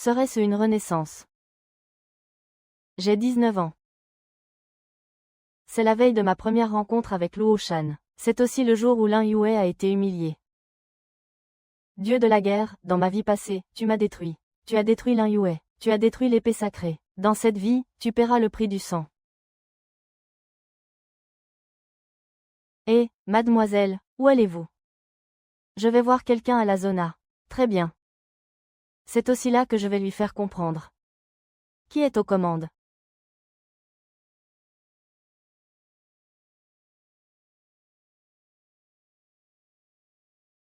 Serait-ce une renaissance? J'ai 19 ans. C'est la veille de ma première rencontre avec Luo Shan. C'est aussi le jour où Lin Yue a été humilié. Dieu de la guerre, dans ma vie passée, tu m'as détruit. Tu as détruit Lin Yue. Tu as détruit l'épée sacrée. Dans cette vie, tu paieras le prix du sang. Mademoiselle, où allez-vous? Je vais voir quelqu'un à la zona. Très bien. C'est aussi là que je vais lui faire comprendre. Qui est aux commandes?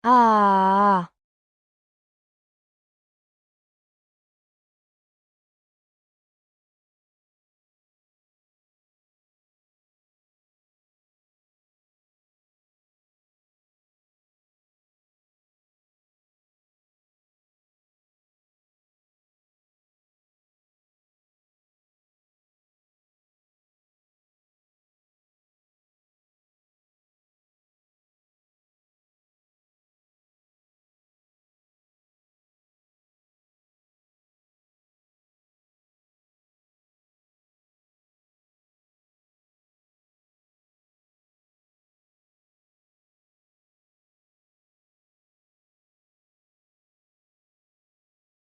Ah.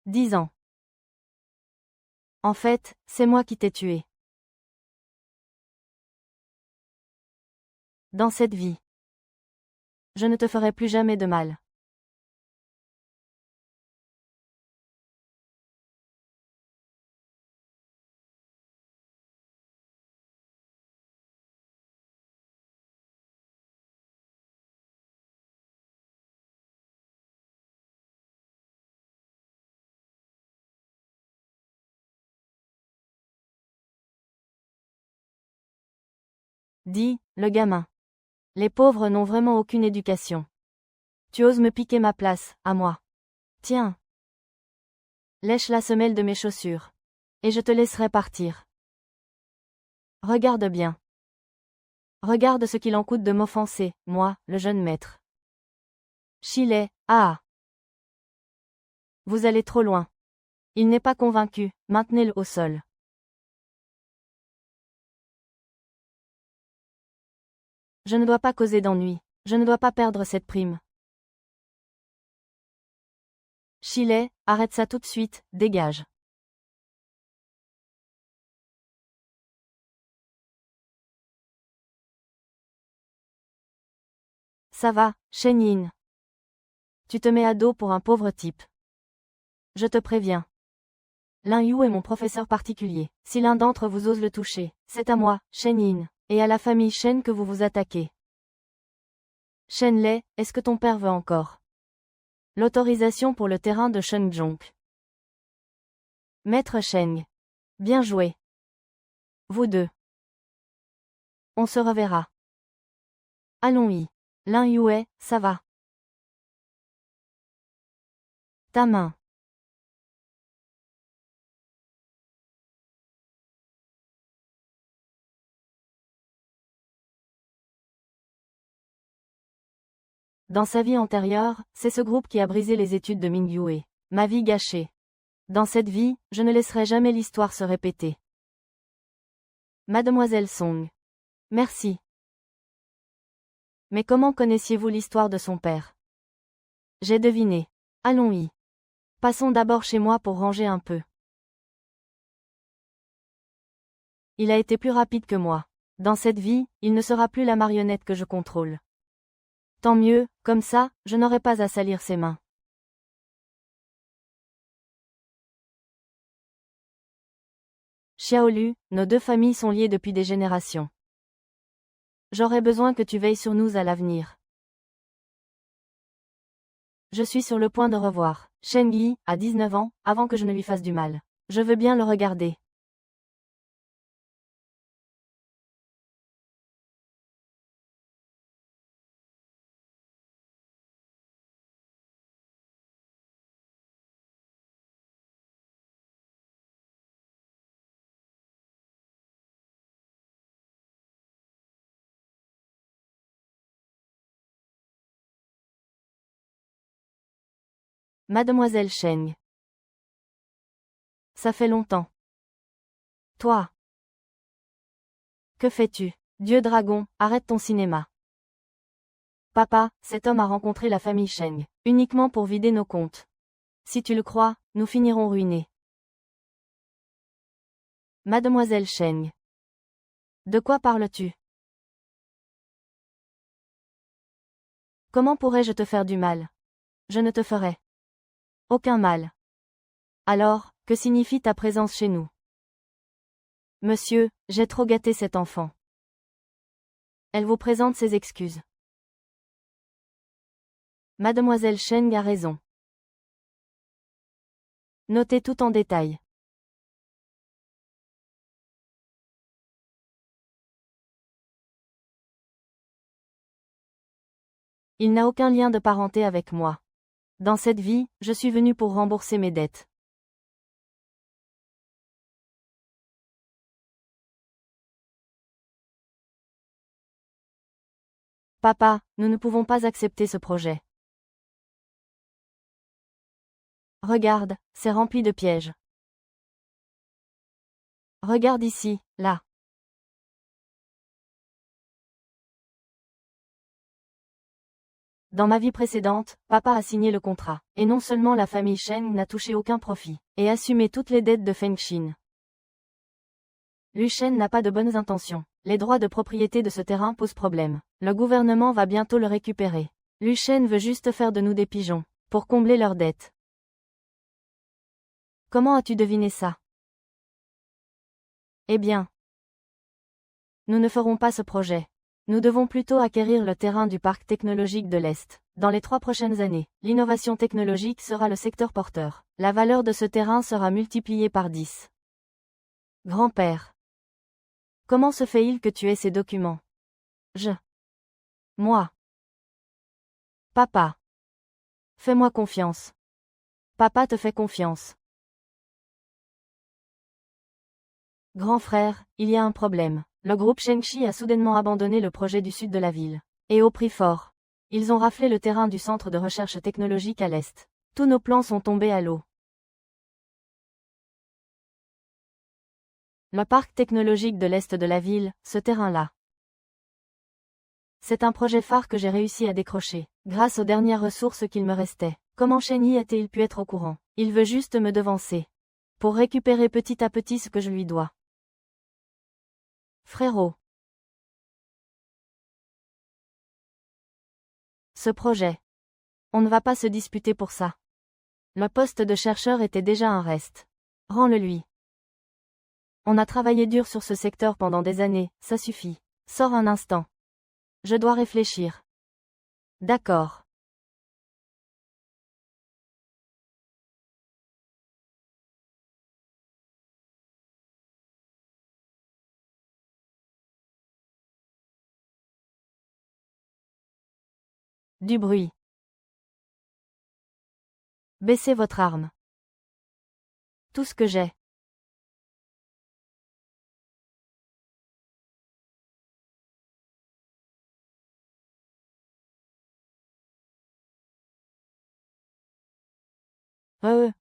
10 ans. En fait, c'est moi qui t'ai tué. Dans cette vie. Je ne te ferai plus jamais de mal. Dis, le gamin. Les pauvres n'ont vraiment aucune éducation. Tu oses me piquer ma place, à moi. Tiens. Lèche la semelle de mes chaussures. Et je te laisserai partir. Regarde bien. Regarde ce qu'il en coûte de m'offenser, moi, le jeune maître. Chilet, ah. Vous allez trop loin. Il n'est pas convaincu, maintenez-le au sol. Je ne dois pas causer d'ennui. Je ne dois pas perdre cette prime. Chilet, arrête ça tout de suite, dégage. Ça va, Shen Yin. Tu te mets à dos pour un pauvre type. Je te préviens. Lin Yu est mon professeur particulier. Si l'un d'entre vous ose le toucher, c'est à moi, Shen Yin, et à la famille Shen que vous vous attaquez. Shen Lei, est-ce que ton père veut encore l'autorisation pour le terrain de Shenzhong? Maître Sheng. Bien joué. Vous deux. On se reverra. Allons-y. Lin Yue, ça va. Ta main. Dans sa vie antérieure, c'est ce groupe qui a brisé les études de Ming Yue. Ma vie gâchée. Dans cette vie, je ne laisserai jamais l'histoire se répéter. Mademoiselle Song. Merci. Mais comment connaissiez-vous l'histoire de son père? J'ai deviné. Allons-y. Passons d'abord chez moi pour ranger un peu. Il a été plus rapide que moi. Dans cette vie, il ne sera plus la marionnette que je contrôle. Tant mieux, comme ça, je n'aurai pas à salir ses mains. Xiaolu, nos deux familles sont liées depuis des générations. J'aurai besoin que tu veilles sur nous à l'avenir. Je suis sur le point de revoir Shen Yi, à 19 ans, avant que je ne lui fasse du mal. Je veux bien le regarder. Mademoiselle Sheng. Ça fait longtemps. Toi. Que fais-tu? Dieu dragon, arrête ton cinéma. Papa, cet homme a rencontré la famille Sheng, uniquement pour vider nos comptes. Si tu le crois, nous finirons ruinés. Mademoiselle Sheng. De quoi parles-tu? Comment pourrais-je te faire du mal? Je ne te ferai aucun mal. Alors, que signifie ta présence chez nous? Monsieur, j'ai trop gâté cet enfant. Elle vous présente ses excuses. Mademoiselle Sheng a raison. Notez tout en détail. Il n'a aucun lien de parenté avec moi. Dans cette vie, je suis venu pour rembourser mes dettes. Papa, nous ne pouvons pas accepter ce projet. Regarde, c'est rempli de pièges. Regarde ici, là. Dans ma vie précédente, papa a signé le contrat. Et non seulement la famille Sheng n'a touché aucun profit, et assumé toutes les dettes de Feng Xin. Lu Shen n'a pas de bonnes intentions. Les droits de propriété de ce terrain posent problème. Le gouvernement va bientôt le récupérer. Lu Shen veut juste faire de nous des pigeons, pour combler leurs dettes. Comment as-tu deviné ça? Eh bien, nous ne ferons pas ce projet. Nous devons plutôt acquérir le terrain du parc technologique de l'Est. Dans les 3 prochaines années, l'innovation technologique sera le secteur porteur. La valeur de ce terrain sera multipliée par 10. Grand-père. Comment se fait-il que tu aies ces documents? Moi. Papa. Fais-moi confiance. Papa te fait confiance. Grand frère, il y a un problème. Le groupe Shengxi a soudainement abandonné le projet du sud de la ville. Et au prix fort. Ils ont raflé le terrain du centre de recherche technologique à l'est. Tous nos plans sont tombés à l'eau. Le parc technologique de l'est de la ville, ce terrain-là. C'est un projet phare que j'ai réussi à décrocher, grâce aux dernières ressources qu'il me restait. Comment Shen Yi a-t-il pu être au courant? Il veut juste me devancer. Pour récupérer petit à petit ce que je lui dois. Frérot. Ce projet. On ne va pas se disputer pour ça. Le poste de chercheur était déjà un reste. Rends-le lui. On a travaillé dur sur ce secteur pendant des années, ça suffit. Sors un instant. Je dois réfléchir. D'accord. Du bruit. Baissez votre arme. Tout ce que j'ai.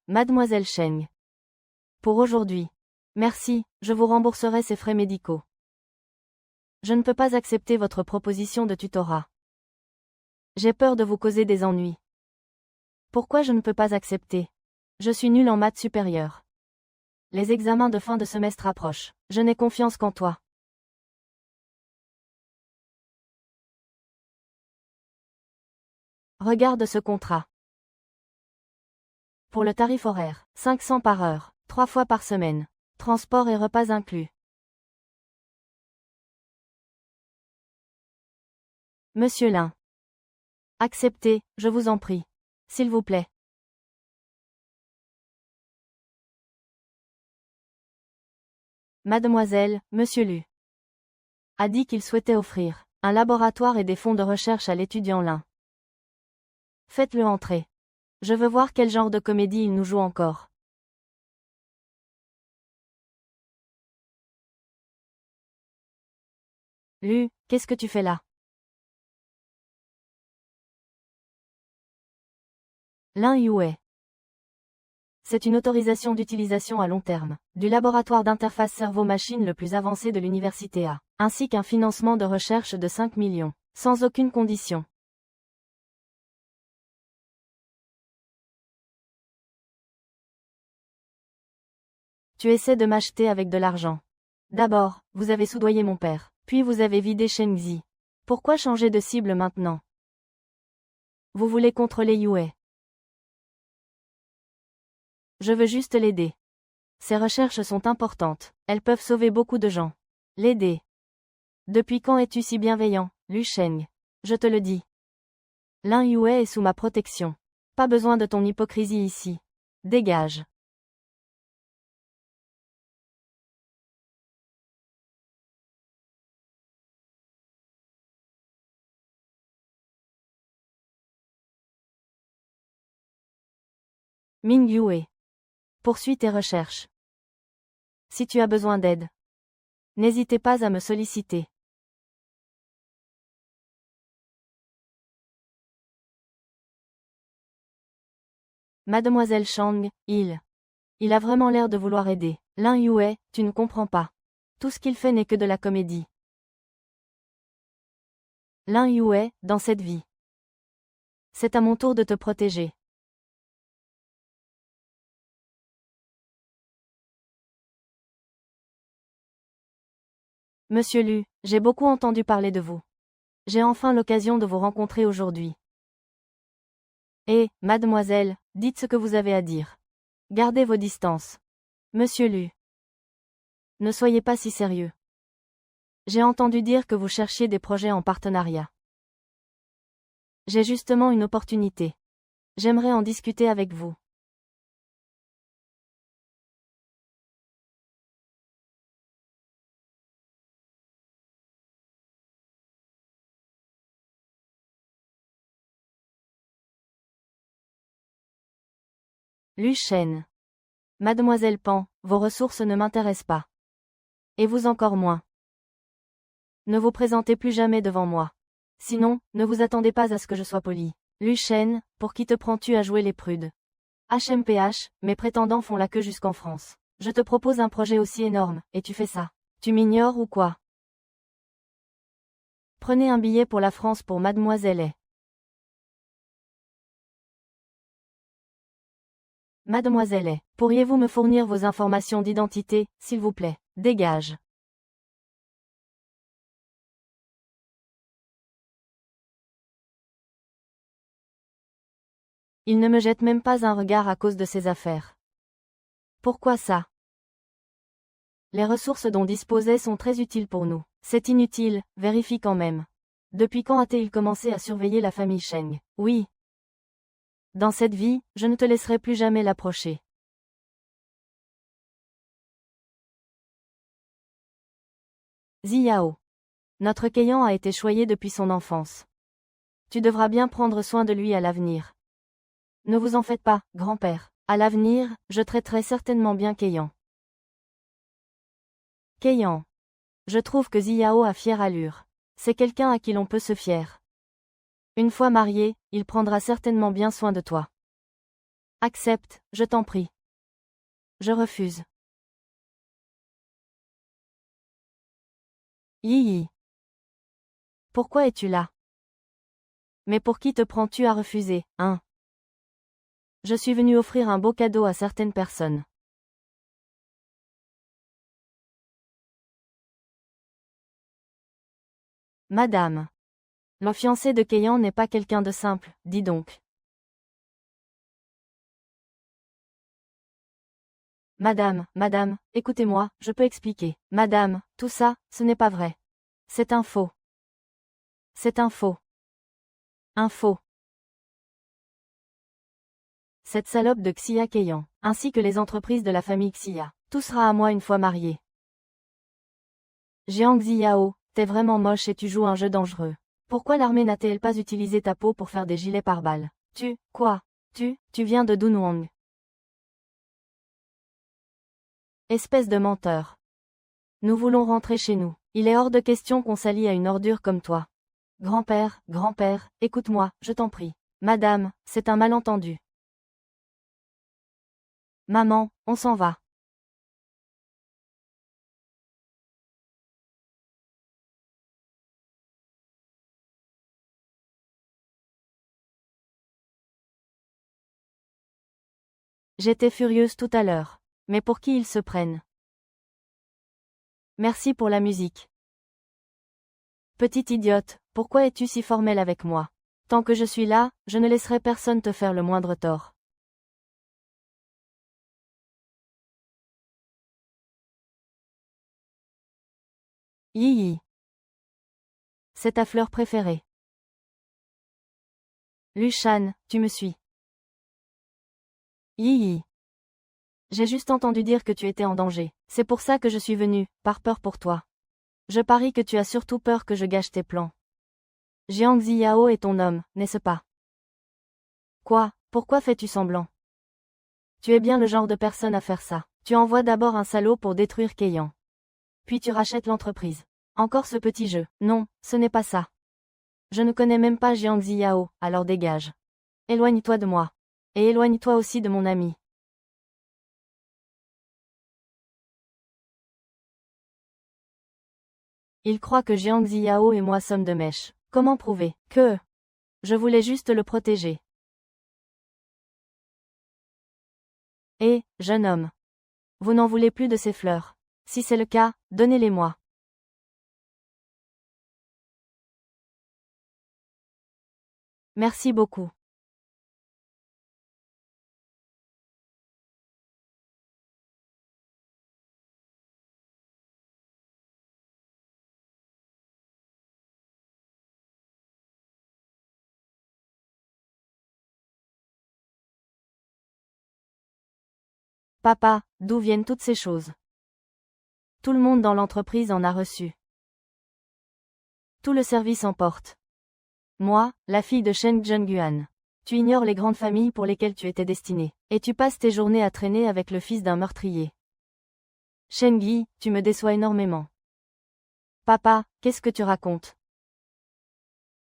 Mademoiselle Sheng. Pour aujourd'hui. Merci, je vous rembourserai ces frais médicaux. Je ne peux pas accepter votre proposition de tutorat. J'ai peur de vous causer des ennuis. Pourquoi je ne peux pas accepter? Je suis nul en maths supérieures. Les examens de fin de semestre approchent. Je n'ai confiance qu'en toi. Regarde ce contrat. Pour le tarif horaire, 500 par heure, 3 fois par semaine. Transport et repas inclus. Monsieur Lin. Acceptez, je vous en prie. S'il vous plaît. Mademoiselle, Monsieur Lu a dit qu'il souhaitait offrir un laboratoire et des fonds de recherche à l'étudiant Lin. Faites-le entrer. Je veux voir quel genre de comédie il nous joue encore. Lu, qu'est-ce que tu fais là? Lin Yue. C'est une autorisation d'utilisation à long terme, du laboratoire d'interface cerveau-machine le plus avancé de l'université A, ainsi qu'un financement de recherche de 5 millions, sans aucune condition. Tu essaies de m'acheter avec de l'argent. D'abord, vous avez soudoyé mon père, puis vous avez vidé Shengzi. Pourquoi changer de cible maintenant? Vous voulez contrôler Yue. Je veux juste l'aider. Ses recherches sont importantes, elles peuvent sauver beaucoup de gens. L'aider. Depuis quand es-tu si bienveillant, Lu Sheng? Je te le dis. Lin Yue est sous ma protection. Pas besoin de ton hypocrisie ici. Dégage. Ming Yue. Poursuis tes recherches. Si tu as besoin d'aide, n'hésitez pas à me solliciter. Mademoiselle Chang, il a vraiment l'air de vouloir aider. Lin Yue, tu ne comprends pas. Tout ce qu'il fait n'est que de la comédie. Lin Yue, dans cette vie. C'est à mon tour de te protéger. Monsieur Lu, j'ai beaucoup entendu parler de vous. J'ai enfin l'occasion de vous rencontrer aujourd'hui. Et, mademoiselle, dites ce que vous avez à dire. Gardez vos distances. Monsieur Lu. Ne soyez pas si sérieux. J'ai entendu dire que vous cherchiez des projets en partenariat. J'ai justement une opportunité. J'aimerais en discuter avec vous. Lu Shen. Mademoiselle Pan, vos ressources ne m'intéressent pas. Et vous encore moins. Ne vous présentez plus jamais devant moi. Sinon, ne vous attendez pas à ce que je sois poli. Lu Shen, pour qui te prends-tu à jouer les prudes? HMPH, mes prétendants font la queue jusqu'en France. Je te propose un projet aussi énorme, et tu fais ça. Tu m'ignores ou quoi? Prenez un billet pour la France pour Mademoiselle A. Mademoiselle A, pourriez-vous me fournir vos informations d'identité, s'il vous plaît? Dégage. Il ne me jette même pas un regard à cause de ses affaires. Pourquoi ça? Les ressources dont disposait sont très utiles pour nous. C'est inutile, vérifie quand même. Depuis quand a-t-il commencé à surveiller la famille Sheng? Oui. Dans cette vie, je ne te laisserai plus jamais l'approcher. Ziyao. Notre Keiyan a été choyé depuis son enfance. Tu devras bien prendre soin de lui à l'avenir. Ne vous en faites pas, grand-père. À l'avenir, je traiterai certainement bien Keiyan. Keiyan. Je trouve que Ziyao a fière allure. C'est quelqu'un à qui l'on peut se fier. Une fois marié, il prendra certainement bien soin de toi. Accepte, je t'en prie. Je refuse. Yi. Pourquoi es-tu là? Mais pour qui te prends-tu à refuser, hein? Je suis venu offrir un beau cadeau à certaines personnes. Madame. Le fiancé de Keiyan n'est pas quelqu'un de simple, dis donc. Madame, écoutez-moi, je peux expliquer. Madame, tout ça, ce n'est pas vrai. C'est un faux. C'est un faux. Un faux. Cette salope de Xia Keiyan, ainsi que les entreprises de la famille Xia, tout sera à moi une fois marié. Jiang Ziyao, t'es vraiment moche et tu joues un jeu dangereux. Pourquoi l'armée n'a-t-elle pas utilisé ta peau pour faire des gilets pare-balles? Quoi? Tu viens de Dunhuang. Espèce de menteur. Nous voulons rentrer chez nous. Il est hors de question qu'on s'allie à une ordure comme toi. Grand-père, écoute-moi, je t'en prie. Madame, c'est un malentendu. Maman, on s'en va. J'étais furieuse tout à l'heure. Mais pour qui ils se prennent? Merci pour la musique. Petite idiote, pourquoi es-tu si formelle avec moi? Tant que je suis là, je ne laisserai personne te faire le moindre tort. Yi. C'est ta fleur préférée. Lushan, tu me suis. Yi. J'ai juste entendu dire que tu étais en danger. C'est pour ça que je suis venue, par peur pour toi. Je parie que tu as surtout peur que je gâche tes plans. Jiang Ziyao est ton homme, n'est-ce pas? Quoi, pourquoi fais-tu semblant? Tu es bien le genre de personne à faire ça. Tu envoies d'abord un salaud pour détruire Keiyan. Puis tu rachètes l'entreprise. Encore ce petit jeu. Non, ce n'est pas ça. Je ne connais même pas Jiang Ziyao, alors dégage. Éloigne-toi de moi. Et éloigne-toi aussi de mon ami. Il croit que Jiang Ziyao et moi sommes de mèche. Comment prouver que je voulais juste le protéger? Eh, jeune homme. Vous n'en voulez plus de ces fleurs. Si c'est le cas, donnez-les-moi. Merci beaucoup. Papa, d'où viennent toutes ces choses? Tout le monde dans l'entreprise en a reçu. Tout le service en porte. Moi, la fille de Shen Zhengguan. Tu ignores les grandes familles pour lesquelles tu étais destinée, et tu passes tes journées à traîner avec le fils d'un meurtrier. Shen-Gi, tu me déçois énormément. Papa, qu'est-ce que tu racontes?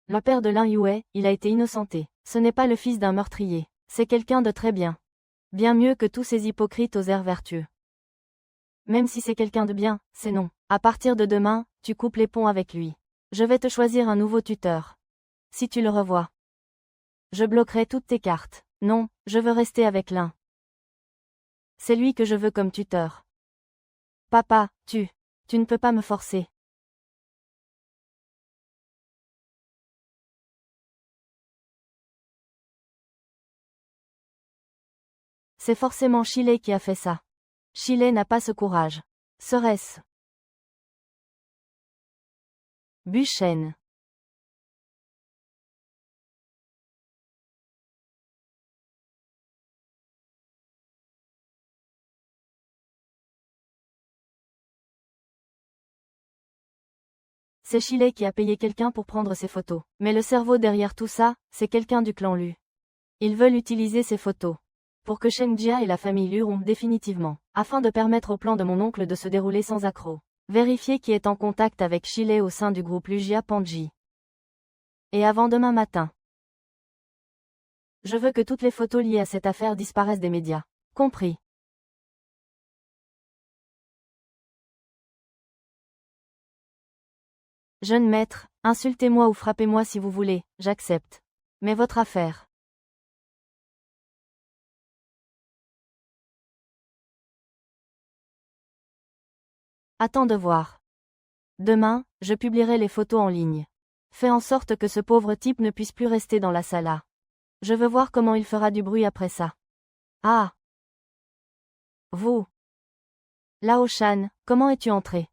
Le père de Lin Yue, il a été innocenté. Ce n'est pas le fils d'un meurtrier. C'est quelqu'un de très bien. Bien mieux que tous ces hypocrites aux airs vertueux. Même si c'est quelqu'un de bien, c'est non. À partir de demain, tu coupes les ponts avec lui. Je vais te choisir un nouveau tuteur. Si tu le revois, je bloquerai toutes tes cartes. Non, je veux rester avec Lin. C'est lui que je veux comme tuteur. Papa, tu ne peux pas me forcer. C'est forcément Chile qui a fait ça. Chile n'a pas ce courage. Serait-ce Buchen? C'est Chile qui a payé quelqu'un pour prendre ses photos. Mais le cerveau derrière tout ça, c'est quelqu'un du clan Lu. Ils veulent utiliser ces photos pour que Shen Jia et la famille Lu rompent définitivement, afin de permettre au plan de mon oncle de se dérouler sans accroc. Vérifier qui est en contact avec Chile au sein du groupe Lujia Panji. Et avant demain matin. Je veux que toutes les photos liées à cette affaire disparaissent des médias. Compris. Jeune maître, insultez-moi ou frappez-moi si vous voulez, j'accepte. Mais votre affaire. Attends de voir. Demain, je publierai les photos en ligne. Fais en sorte que ce pauvre type ne puisse plus rester dans la sala. Je veux voir comment il fera du bruit après ça. Ah! Vous! Lao Shan, comment es-tu entré?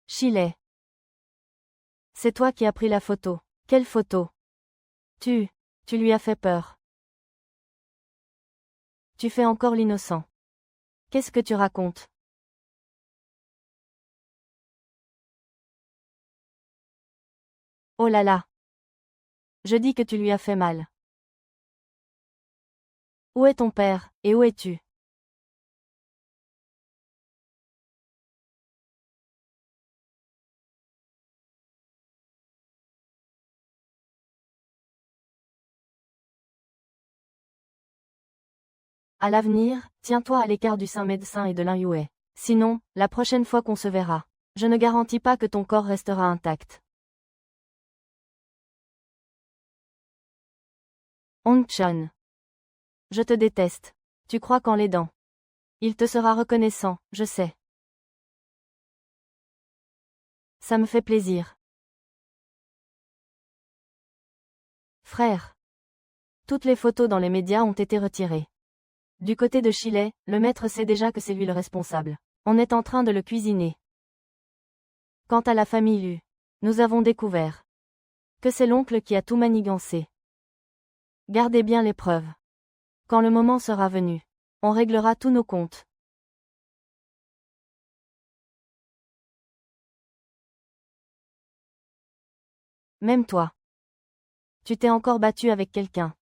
Chile. C'est toi qui as pris la photo. Quelle photo? Tu lui as fait peur. Tu fais encore l'innocent. Qu'est-ce que tu racontes? Oh là là! Je dis que tu lui as fait mal. Où est ton père, et où es-tu? À l'avenir, tiens-toi à l'écart du saint médecin et de Lin Yue. Sinon, la prochaine fois qu'on se verra, je ne garantis pas que ton corps restera intact. Hong Chun. Je te déteste. Tu crois qu'en l'aidant. Il te sera reconnaissant, je sais. Ça me fait plaisir. Frère. Toutes les photos dans les médias ont été retirées. Du côté de Chile, le maître sait déjà que c'est lui le responsable. On est en train de le cuisiner. Quant à la famille Lu, nous avons découvert que c'est l'oncle qui a tout manigancé. Gardez bien les preuves. Quand le moment sera venu, on réglera tous nos comptes. Même toi. Tu t'es encore battu avec quelqu'un.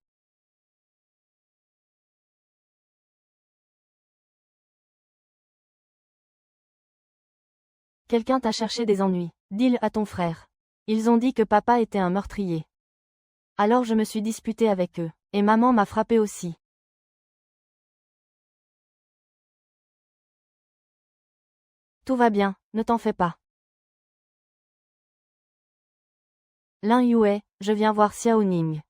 Quelqu'un t'a cherché des ennuis. Dis-le à ton frère. Ils ont dit que papa était un meurtrier. Alors je me suis disputé avec eux. Et maman m'a frappé aussi. Tout va bien, ne t'en fais pas. Lin Yue, je viens voir Xiao Ning.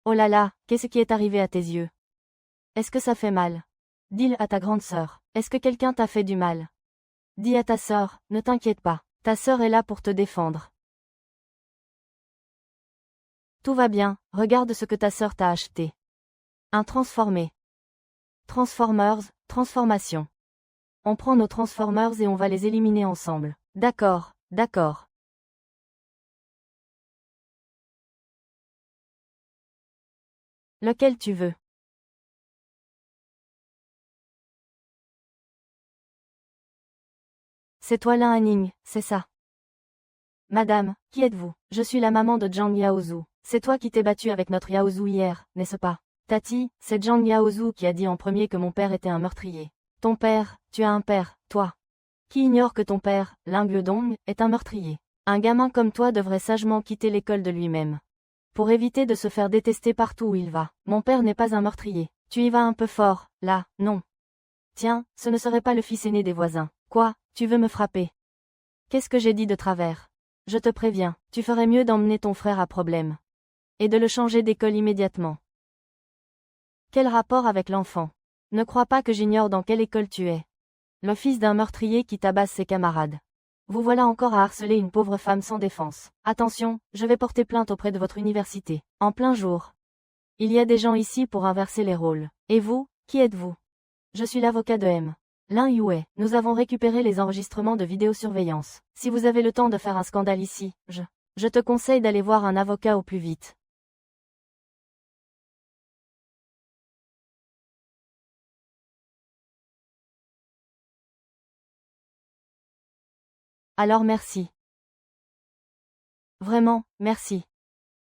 Oh là là, qu'est-ce qui est arrivé à tes yeux? Est-ce que ça fait mal? Dis-le à ta grande sœur. Est-ce que quelqu'un t'a fait du mal? Dis à ta sœur, ne t'inquiète pas. Ta sœur est là pour te défendre. Tout va bien, regarde ce que ta sœur t'a acheté. Un transformé. Transformers, transformation. On prend nos Transformers et on va les éliminer ensemble. D'accord, d'accord. Lequel tu veux? C'est toi Lin Hanning, c'est ça. Madame, qui êtes-vous? Je suis la maman de Zhang Yaozhu. C'est toi qui t'es battue avec notre Yaozhu hier, n'est-ce pas? Tati, c'est Zhang Yaozhu qui a dit en premier que mon père était un meurtrier. Ton père, tu as un père, toi. Qui ignore que ton père, Lin Guodong, est un meurtrier? Un gamin comme toi devrait sagement quitter l'école de lui-même. Pour éviter de se faire détester partout où il va. Mon père n'est pas un meurtrier. Tu y vas un peu fort, là, non. Tiens, ce ne serait pas le fils aîné des voisins. Quoi, tu veux me frapper? Qu'est-ce que j'ai dit de travers? Je te préviens, tu ferais mieux d'emmener ton frère à problème. Et de le changer d'école immédiatement. Quel rapport avec l'enfant? Ne crois pas que j'ignore dans quelle école tu es. Le fils d'un meurtrier qui tabasse ses camarades. Vous voilà encore à harceler une pauvre femme sans défense. Attention, je vais porter plainte auprès de votre université. En plein jour. Il y a des gens ici pour inverser les rôles. Et vous, qui êtes-vous? Je suis l'avocat de M. Lin Yue, nous avons récupéré les enregistrements de vidéosurveillance. Si vous avez le temps de faire un scandale ici, je te conseille d'aller voir un avocat au plus vite. Alors merci. Vraiment, merci.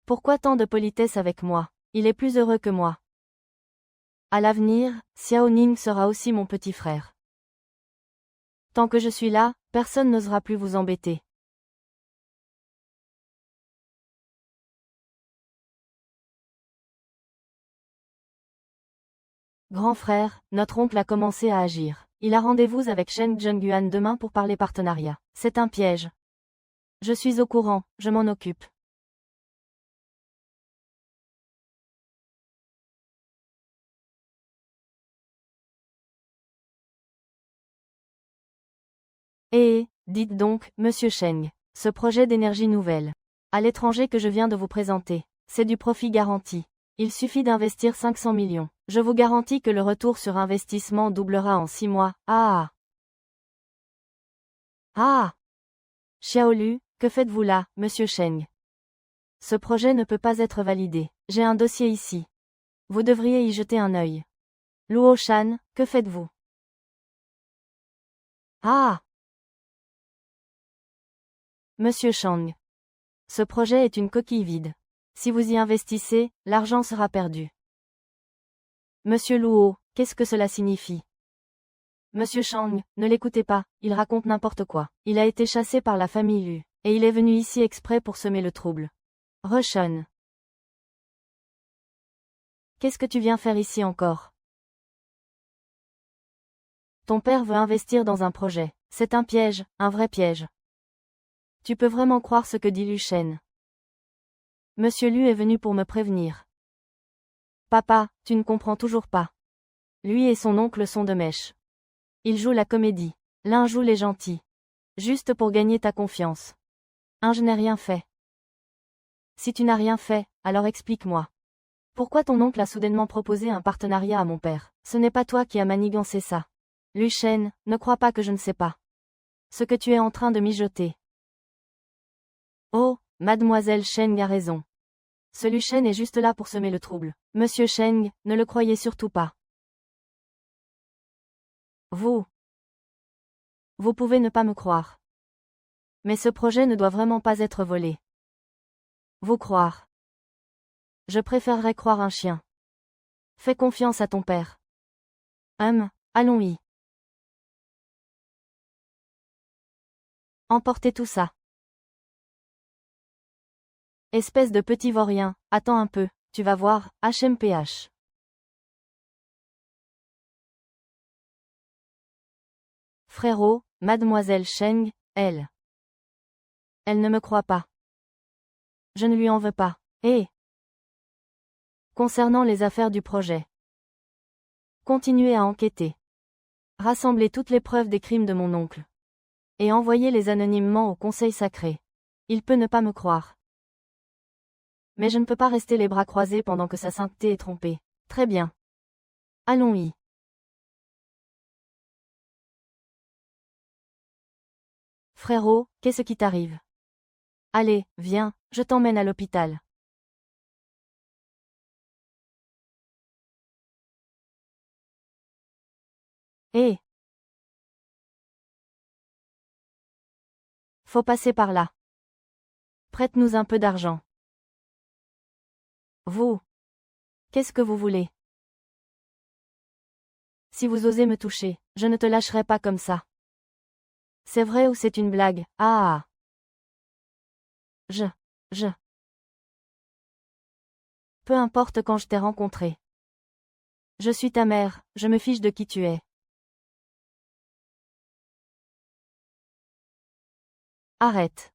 Pourquoi tant de politesse avec moi? Il est plus heureux que moi. À l'avenir, Xiao Ning sera aussi mon petit frère. Tant que je suis là, personne n'osera plus vous embêter. Grand frère, notre oncle a commencé à agir. Il a rendez-vous avec Shen Zhengguan demain pour parler partenariat. C'est un piège. Je suis au courant, je m'en occupe. Dites donc, monsieur Cheng, ce projet d'énergie nouvelle à l'étranger que je viens de vous présenter, c'est du profit garanti. Il suffit d'investir 500 millions. Je vous garantis que le retour sur investissement doublera en 6 mois. Ah! Ah! Xiaolu, que faites-vous là, monsieur Cheng? Ce projet ne peut pas être validé. J'ai un dossier ici. Vous devriez y jeter un œil. Luo Shan, que faites-vous? Ah! Monsieur Chang. Ce projet est une coquille vide. Si vous y investissez, l'argent sera perdu. Monsieur Luo, qu'est-ce que cela signifie? Monsieur Chang, ne l'écoutez pas, il raconte n'importe quoi. Il a été chassé par la famille Lu, et il est venu ici exprès pour semer le trouble. Roshan. Qu'est-ce que tu viens faire ici encore? Ton père veut investir dans un projet. C'est un piège, un vrai piège. Tu peux vraiment croire ce que dit Lu Shen. Monsieur Lu est venu pour me prévenir. Papa, tu ne comprends toujours pas. Lui et son oncle sont de mèche. Ils jouent la comédie. L'un joue les gentils. Juste pour gagner ta confiance. Je n'ai rien fait. Si tu n'as rien fait, alors explique-moi. Pourquoi ton oncle a soudainement proposé un partenariat à mon père? Ce n'est pas toi qui as manigancé ça. Lu Shen, ne crois pas que je ne sais pas. Ce que tu es en train de mijoter. Oh, mademoiselle Sheng a raison. Ce Lu Shen est juste là pour semer le trouble. Monsieur Sheng, ne le croyez surtout pas. Vous pouvez ne pas me croire. Mais ce projet ne doit vraiment pas être volé. Vous croire. Je préférerais croire un chien. Fais confiance à ton père. Allons-y. Emportez tout ça. Espèce de petit vaurien, attends un peu, tu vas voir, HMPH. Frérot, mademoiselle Sheng, elle ne me croit pas. Je ne lui en veux pas. Concernant les affaires du projet. Continuez à enquêter. Rassemblez toutes les preuves des crimes de mon oncle. Et envoyez-les anonymement au Conseil sacré. Il peut ne pas me croire. Mais je ne peux pas rester les bras croisés pendant que sa sainteté est trompée. Très bien. Allons-y. Frérot, qu'est-ce qui t'arrive? Allez, viens, je t'emmène à l'hôpital. Faut passer par là. Prête-nous un peu d'argent. Vous. Qu'est-ce que vous voulez? Si vous osez me toucher, je ne te lâcherai pas comme ça. C'est vrai ou c'est une blague? Ah. Je. Peu importe quand je t'ai rencontré. Je suis ta mère, je me fiche de qui tu es. Arrête.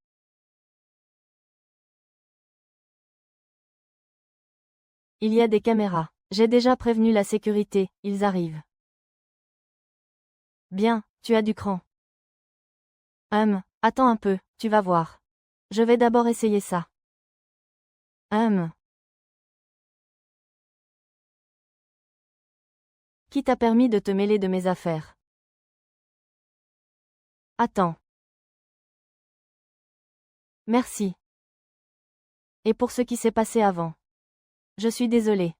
Il y a des caméras. J'ai déjà prévenu la sécurité, ils arrivent. Bien, tu as du cran. Attends un peu, tu vas voir. Je vais d'abord essayer ça. Qui t'a permis de te mêler de mes affaires? Attends. Merci. Et pour ce qui s'est passé avant. Je suis désolé.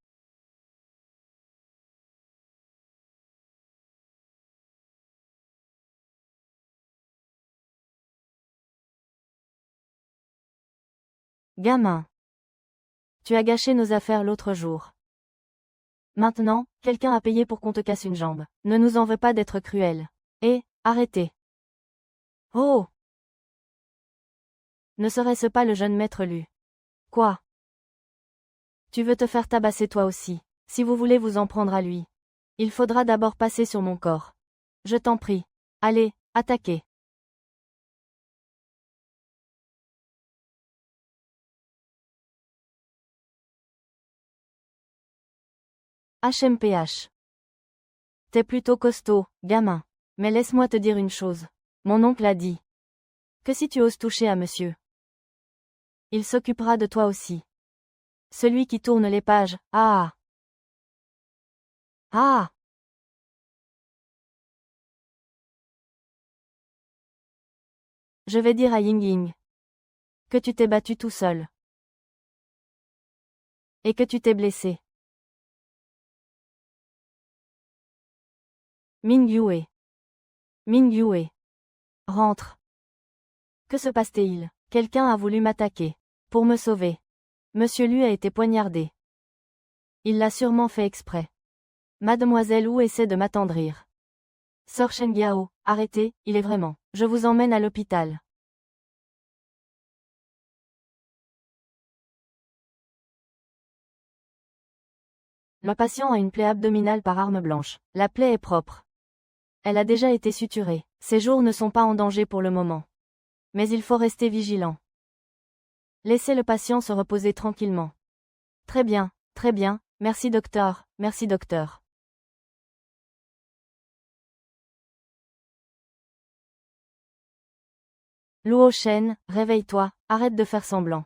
Gamin. Tu as gâché nos affaires l'autre jour. Maintenant, quelqu'un a payé pour qu'on te casse une jambe. Ne nous en veux pas d'être cruel. Arrêtez. Oh! Ne serait-ce pas le jeune maître Lu? Quoi? Tu veux te faire tabasser toi aussi. Si vous voulez vous en prendre à lui. Il faudra d'abord passer sur mon corps. Je t'en prie. Allez, attaquez. HMPH. T'es plutôt costaud, gamin. Mais laisse-moi te dire une chose. Mon oncle a dit. Que si tu oses toucher à monsieur. Il s'occupera de toi aussi. Celui qui tourne les pages, ah! Je vais dire à Ying Ying. Que tu t'es battu tout seul. Et que tu t'es blessé. Ming Yue. Rentre. Que se passe-t-il? Quelqu'un a voulu m'attaquer. Pour me sauver. Monsieur Lu a été poignardé. Il l'a sûrement fait exprès. Mademoiselle Wu essaie de m'attendrir. Sœur Shengyao, arrêtez, il est vraiment. Je vous emmène à l'hôpital. Le patient a une plaie abdominale par arme blanche. La plaie est propre. Elle a déjà été suturée. Ses jours ne sont pas en danger pour le moment. Mais il faut rester vigilant. Laissez le patient se reposer tranquillement. Très bien, merci docteur, merci docteur. Luo Shen, réveille-toi, arrête de faire semblant.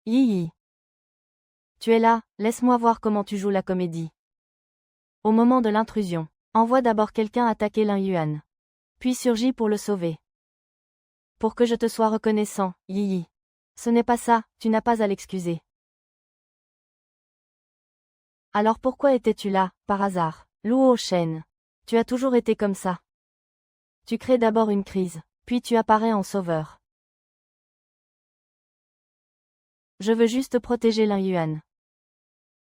Yi. Tu es là, laisse-moi voir comment tu joues la comédie. Au moment de l'intrusion, envoie d'abord quelqu'un attaquer Lin Yuan. Puis surgis pour le sauver. Pour que je te sois reconnaissant, Yi. Ce n'est pas ça, tu n'as pas à l'excuser. Alors pourquoi étais-tu là, par hasard, Luo Shen? Tu as toujours été comme ça. Tu crées d'abord une crise, puis tu apparais en sauveur. Je veux juste protéger Lin Yuan.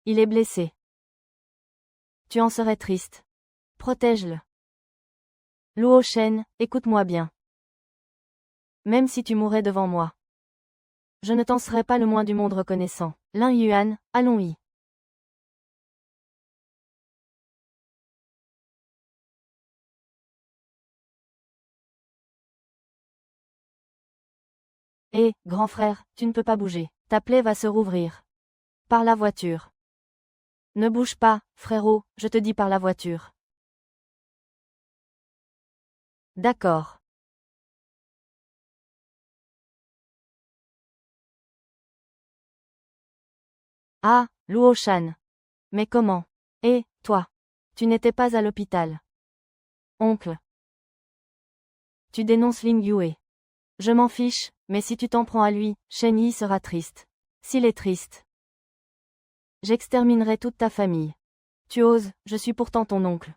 Il est blessé. Tu en serais triste. Protège-le. Luo Shen, écoute-moi bien. Même si tu mourais devant moi, je ne t'en serais pas le moins du monde reconnaissant. Lin Yuan, allons-y. Hé, grand frère, tu ne peux pas bouger. Ta plaie va se rouvrir. Par la voiture. Ne bouge pas, frérot, je te dis par la voiture. D'accord. Ah, Luo Shan. Mais comment? Hé, toi. Tu n'étais pas à l'hôpital. Oncle. Tu dénonces Ling Yue. Je m'en fiche, mais si tu t'en prends à lui, Shen Yi sera triste. S'il est triste, j'exterminerai toute ta famille. Tu oses, je suis pourtant ton oncle.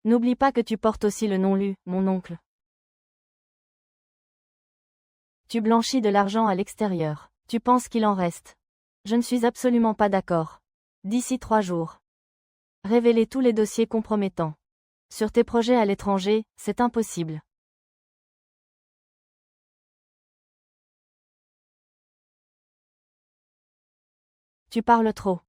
N'oublie pas que tu portes aussi le nom Lu, mon oncle. Tu blanchis de l'argent à l'extérieur. Tu penses qu'il en reste. Je ne suis absolument pas d'accord. D'ici 3 jours. Révéler tous les dossiers compromettants. Sur tes projets à l'étranger, c'est impossible. Tu parles trop.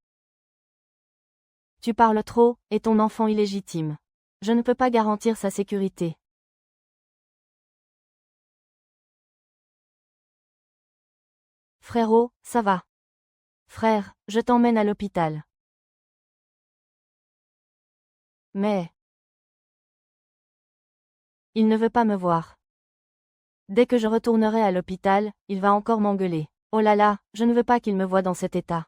Tu parles trop, et ton enfant illégitime. Je ne peux pas garantir sa sécurité. Frérot, ça va. Frère, je t'emmène à l'hôpital. Mais... il ne veut pas me voir. Dès que je retournerai à l'hôpital, il va encore m'engueuler. Oh là là, je ne veux pas qu'il me voie dans cet état.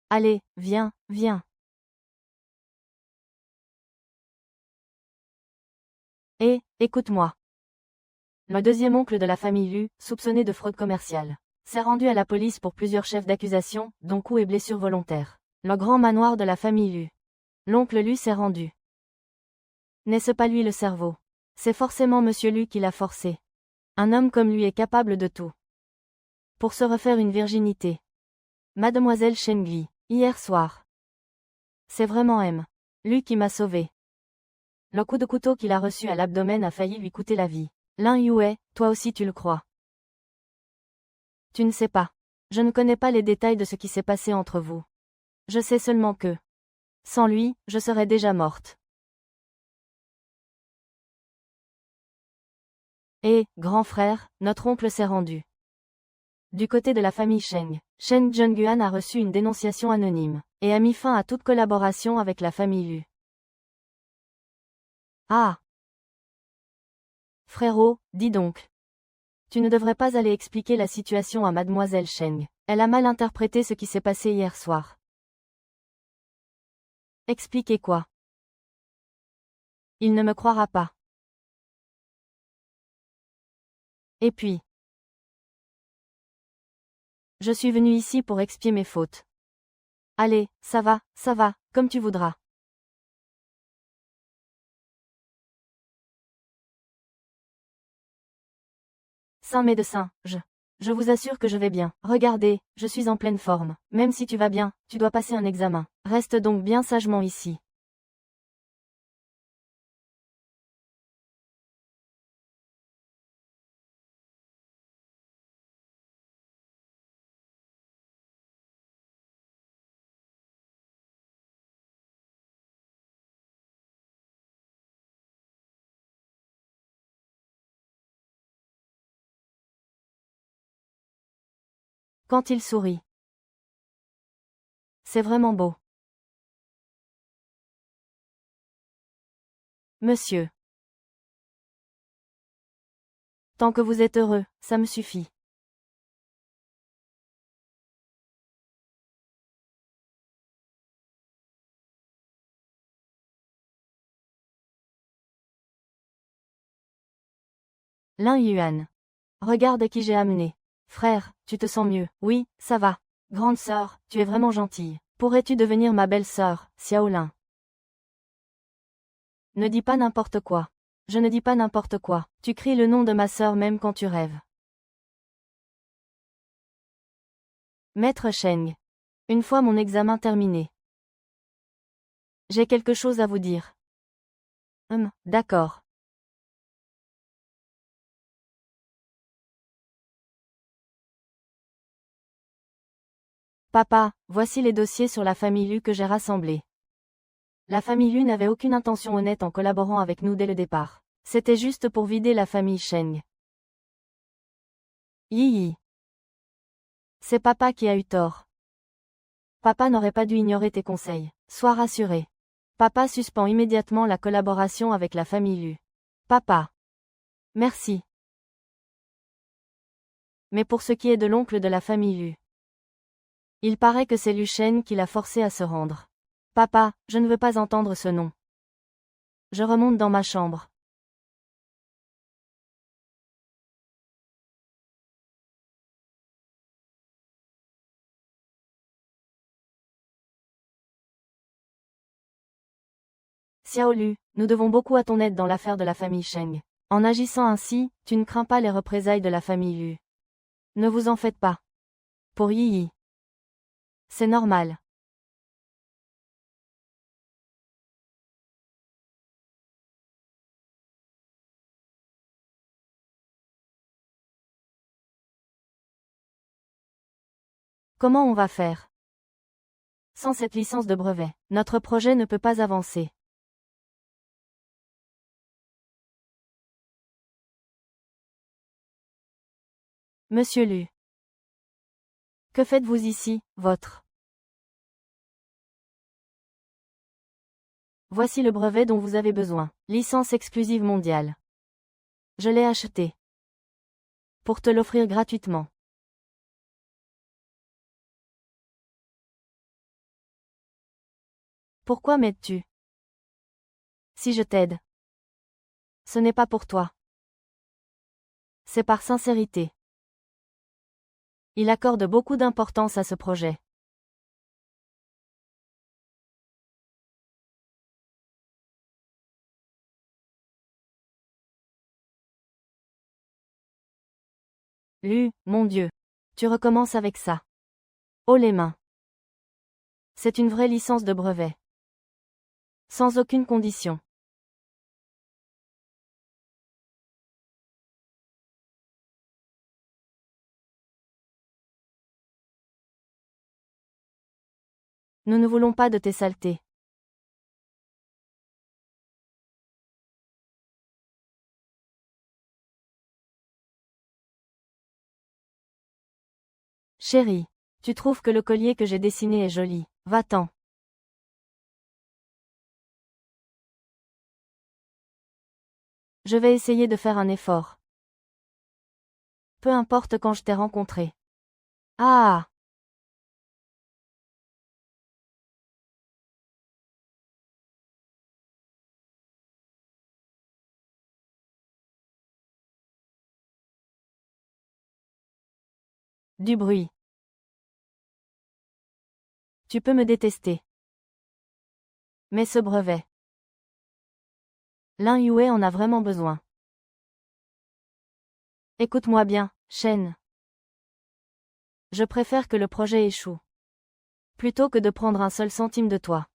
Allez, viens, viens. Hé, écoute-moi. Le deuxième oncle de la famille Lu, soupçonné de fraude commerciale, s'est rendu à la police pour plusieurs chefs d'accusation, dont coups et blessures volontaires. Le grand manoir de la famille Lu. L'oncle Lu s'est rendu. N'est-ce pas lui le cerveau? C'est forcément Monsieur Lu qui l'a forcé. Un homme comme lui est capable de tout. Pour se refaire une virginité. Mademoiselle Shengli, hier soir. C'est vraiment M. Lui qui m'a sauvé. Le coup de couteau qu'il a reçu à l'abdomen a failli lui coûter la vie. Lin Yue, toi aussi tu le crois. Tu ne sais pas. Je ne connais pas les détails de ce qui s'est passé entre vous. Je sais seulement que, sans lui, je serais déjà morte. Et, grand frère, notre oncle s'est rendu. Du côté de la famille Sheng, Shen Zhengguan a reçu une dénonciation anonyme, et a mis fin à toute collaboration avec la famille Lu. Ah! Frérot, dis donc. Tu ne devrais pas aller expliquer la situation à mademoiselle Sheng. Elle a mal interprété ce qui s'est passé hier soir. Expliquez quoi? Il ne me croira pas. Et puis, je suis venu ici pour expier mes fautes. Allez, ça va, comme tu voudras. Saint médecin, je vous assure que je vais bien. Regardez, je suis en pleine forme. Même si tu vas bien, tu dois passer un examen. Reste donc bien sagement ici. Quand il sourit. C'est vraiment beau. Monsieur. Tant que vous êtes heureux, ça me suffit. Lin Yuan. Regarde qui j'ai amené. Frère, tu te sens mieux? Oui, ça va. Grande sœur, tu es vraiment gentille. Pourrais-tu devenir ma belle-sœur, Xiaolin? Ne dis pas n'importe quoi. Je ne dis pas n'importe quoi. Tu cries le nom de ma sœur même quand tu rêves. Maître Sheng. Une fois mon examen terminé. J'ai quelque chose à vous dire. D'accord. Papa, voici les dossiers sur la famille Lu que j'ai rassemblés. La famille Lu n'avait aucune intention honnête en collaborant avec nous dès le départ. C'était juste pour vider la famille Sheng. Yi. C'est papa qui a eu tort. Papa n'aurait pas dû ignorer tes conseils. Sois rassuré. Papa suspend immédiatement la collaboration avec la famille Lu. Papa. Merci. Mais pour ce qui est de l'oncle de la famille Lu. Il paraît que c'est Lu Shen qui l'a forcé à se rendre. Papa, je ne veux pas entendre ce nom. Je remonte dans ma chambre. Xiao Lu, nous devons beaucoup à ton aide dans l'affaire de la famille Sheng. En agissant ainsi, tu ne crains pas les représailles de la famille Lu. Ne vous en faites pas. Pour Yi. C'est normal. Comment on va faire? Sans cette licence de brevet, notre projet ne peut pas avancer. Monsieur Lu. Que faites-vous ici, votre? Voici le brevet dont vous avez besoin. Licence exclusive mondiale. Je l'ai acheté. Pour te l'offrir gratuitement. Pourquoi m'aides-tu? Si je t'aide. Ce n'est pas pour toi. C'est par sincérité. Il accorde beaucoup d'importance à ce projet. Lu, mon Dieu. Tu recommences avec ça. Haut les mains. C'est une vraie licence de brevet. Sans aucune condition. Nous ne voulons pas de tes saletés. Chérie. Tu trouves que le collier que j'ai dessiné est joli. Va-t'en. Je vais essayer de faire un effort. Peu importe quand je t'ai rencontré. Ah! Du bruit. Tu peux me détester. Mais ce brevet. Lin Yue en a vraiment besoin. Écoute-moi bien, Shen. Je préfère que le projet échoue. Plutôt que de prendre un seul centime de toi.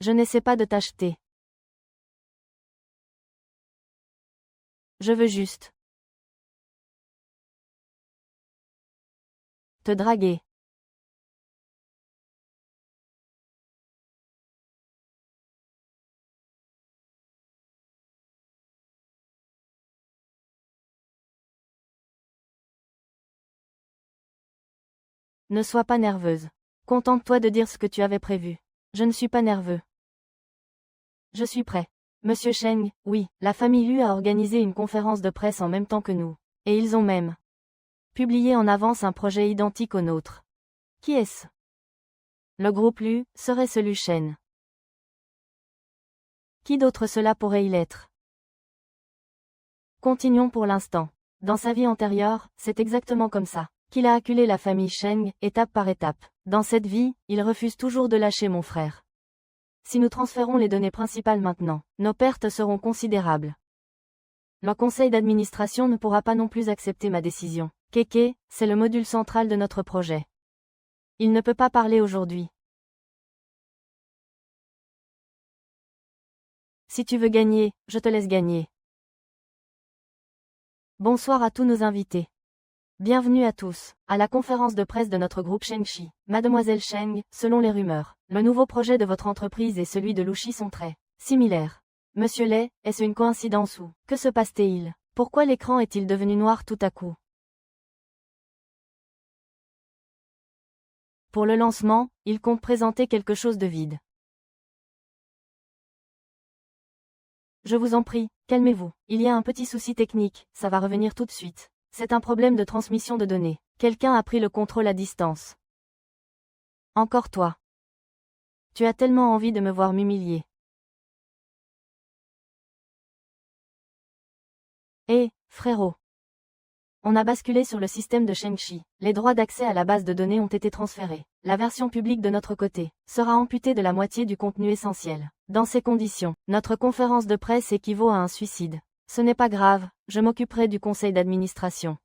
Je n'essaie pas de t'acheter. Je veux juste te draguer. Ne sois pas nerveuse. Contente-toi de dire ce que tu avais prévu. Je ne suis pas nerveux. Je suis prêt. Monsieur Cheng, oui, la famille Lu a organisé une conférence de presse en même temps que nous. Et ils ont même publié en avance un projet identique au nôtre. Qui est-ce? Le groupe Lu serait ce Lu Shen. Qui d'autre cela pourrait-il être? Continuons pour l'instant. Dans sa vie antérieure, c'est exactement comme ça qu'il a acculé la famille Cheng, étape par étape. Dans cette vie, il refuse toujours de lâcher mon frère. Si nous transférons les données principales maintenant, nos pertes seront considérables. Le conseil d'administration ne pourra pas non plus accepter ma décision. Keke, c'est le module central de notre projet. Il ne peut pas parler aujourd'hui. Si tu veux gagner, je te laisse gagner. Bonsoir à tous nos invités. Bienvenue à tous, à la conférence de presse de notre groupe Shengxi. Mademoiselle Cheng, selon les rumeurs, le nouveau projet de votre entreprise et celui de Lushi sont très similaires. Monsieur Lei, est-ce une coïncidence ou que se passe-t-il? Pourquoi l'écran est-il devenu noir tout à coup? Pour le lancement, il compte présenter quelque chose de vide. Je vous en prie, calmez-vous. Il y a un petit souci technique, ça va revenir tout de suite. C'est un problème de transmission de données. Quelqu'un a pris le contrôle à distance. Encore toi. Tu as tellement envie de me voir m'humilier. Hé, frérot. On a basculé sur le système de Shengxi. Les droits d'accès à la base de données ont été transférés. La version publique de notre côté sera amputée de la moitié du contenu essentiel. Dans ces conditions, notre conférence de presse équivaut à un suicide. Ce n'est pas grave, je m'occuperai du conseil d'administration.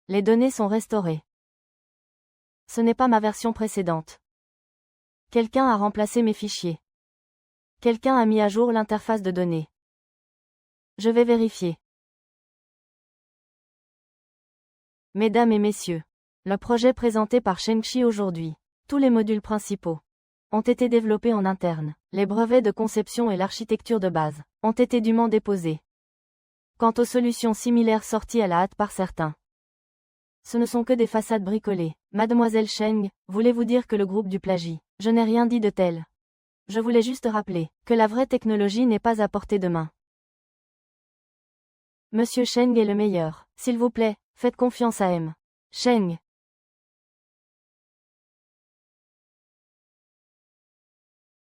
Les données sont restaurées. Ce n'est pas ma version précédente. Quelqu'un a remplacé mes fichiers. Quelqu'un a mis à jour l'interface de données. Je vais vérifier. Mesdames et messieurs, le projet présenté par Shengxi aujourd'hui, tous les modules principaux ont été développés en interne. Les brevets de conception et l'architecture de base ont été dûment déposés. Quant aux solutions similaires sorties à la hâte par certains, ce ne sont que des façades bricolées. Mademoiselle Cheng, voulez-vous dire que le groupe du plagie? Je n'ai rien dit de tel. Je voulais juste rappeler que la vraie technologie n'est pas à portée de main. Monsieur Cheng est le meilleur. S'il vous plaît, faites confiance à M. Cheng.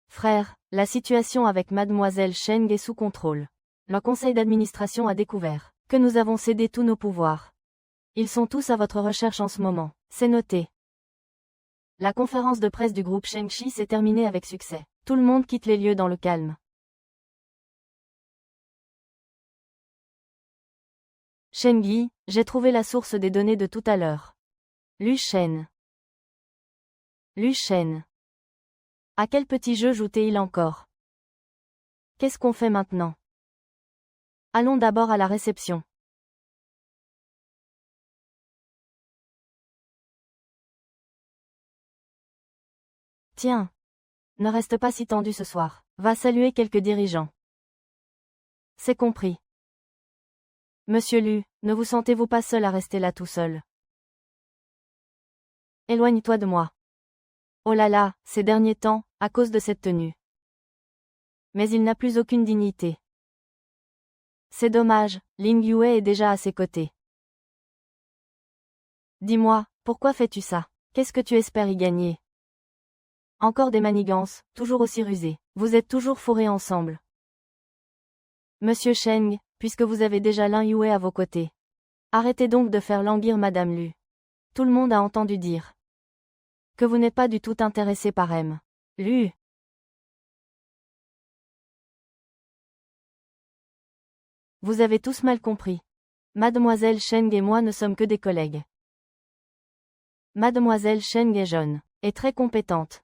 Frère, la situation avec Mademoiselle Cheng est sous contrôle. Le conseil d'administration a découvert que nous avons cédé tous nos pouvoirs. Ils sont tous à votre recherche en ce moment. C'est noté. La conférence de presse du groupe Shengxi s'est terminée avec succès. Tout le monde quitte les lieux dans le calme. Shengyi, j'ai trouvé la source des données de tout à l'heure. Lu Shen. Lu Shen. À quel petit jeu joue-t-il encore? Qu'est-ce qu'on fait maintenant? Allons d'abord à la réception. Tiens. Ne reste pas si tendu ce soir. Va saluer quelques dirigeants. C'est compris. Monsieur Lu, ne vous sentez-vous pas seul à rester là tout seul? Éloigne-toi de moi. Oh là là, ces derniers temps, à cause de cette tenue. Mais il n'a plus aucune dignité. C'est dommage, Ling Yue est déjà à ses côtés. Dis-moi, pourquoi fais-tu ça? Qu'est-ce que tu espères y gagner? Encore des manigances, toujours aussi rusés. Vous êtes toujours fourrés ensemble. Monsieur Cheng, puisque vous avez déjà Lin Yue à vos côtés. Arrêtez donc de faire languir Madame Lu. Tout le monde a entendu dire que vous n'êtes pas du tout intéressé par M. Lu. Vous avez tous mal compris. Mademoiselle Cheng et moi ne sommes que des collègues. Mademoiselle Cheng est jeune. Et très compétente.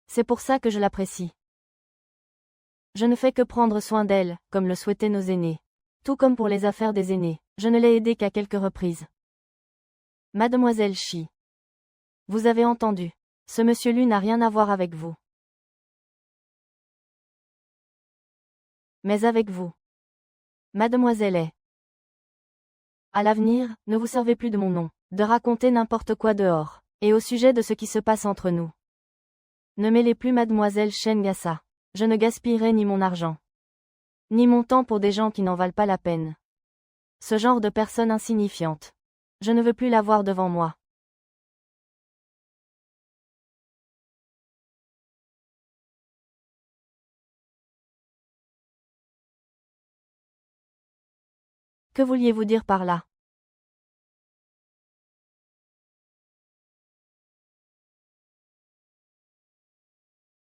C'est pour ça que je l'apprécie. Je ne fais que prendre soin d'elle, comme le souhaitaient nos aînés. Tout comme pour les affaires des aînés, je ne l'ai aidée qu'à quelques reprises. Mademoiselle Chi. Vous avez entendu. Ce monsieur Lu n'a rien à voir avec vous. Mais avec vous. Mademoiselle est. À l'avenir, ne vous servez plus de mon nom, de raconter n'importe quoi dehors, et au sujet de ce qui se passe entre nous. Ne mêlez plus Mademoiselle Shen à ça. Je ne gaspillerai ni mon argent, ni mon temps pour des gens qui n'en valent pas la peine. Ce genre de personne insignifiante. Je ne veux plus la voir devant moi. Que vouliez-vous dire par là?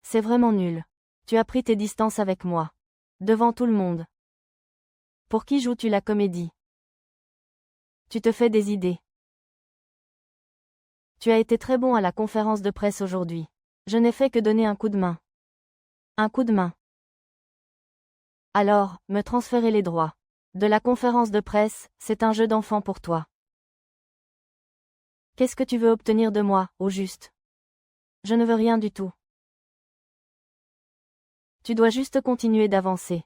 C'est vraiment nul. Tu as pris tes distances avec moi. Devant tout le monde. Pour qui joues-tu la comédie? Tu te fais des idées. Tu as été très bon à la conférence de presse aujourd'hui. Je n'ai fait que donner un coup de main. Un coup de main. Alors, me transférer les droits. De la conférence de presse, c'est un jeu d'enfant pour toi. Qu'est-ce que tu veux obtenir de moi, au juste? Je ne veux rien du tout. Tu dois juste continuer d'avancer.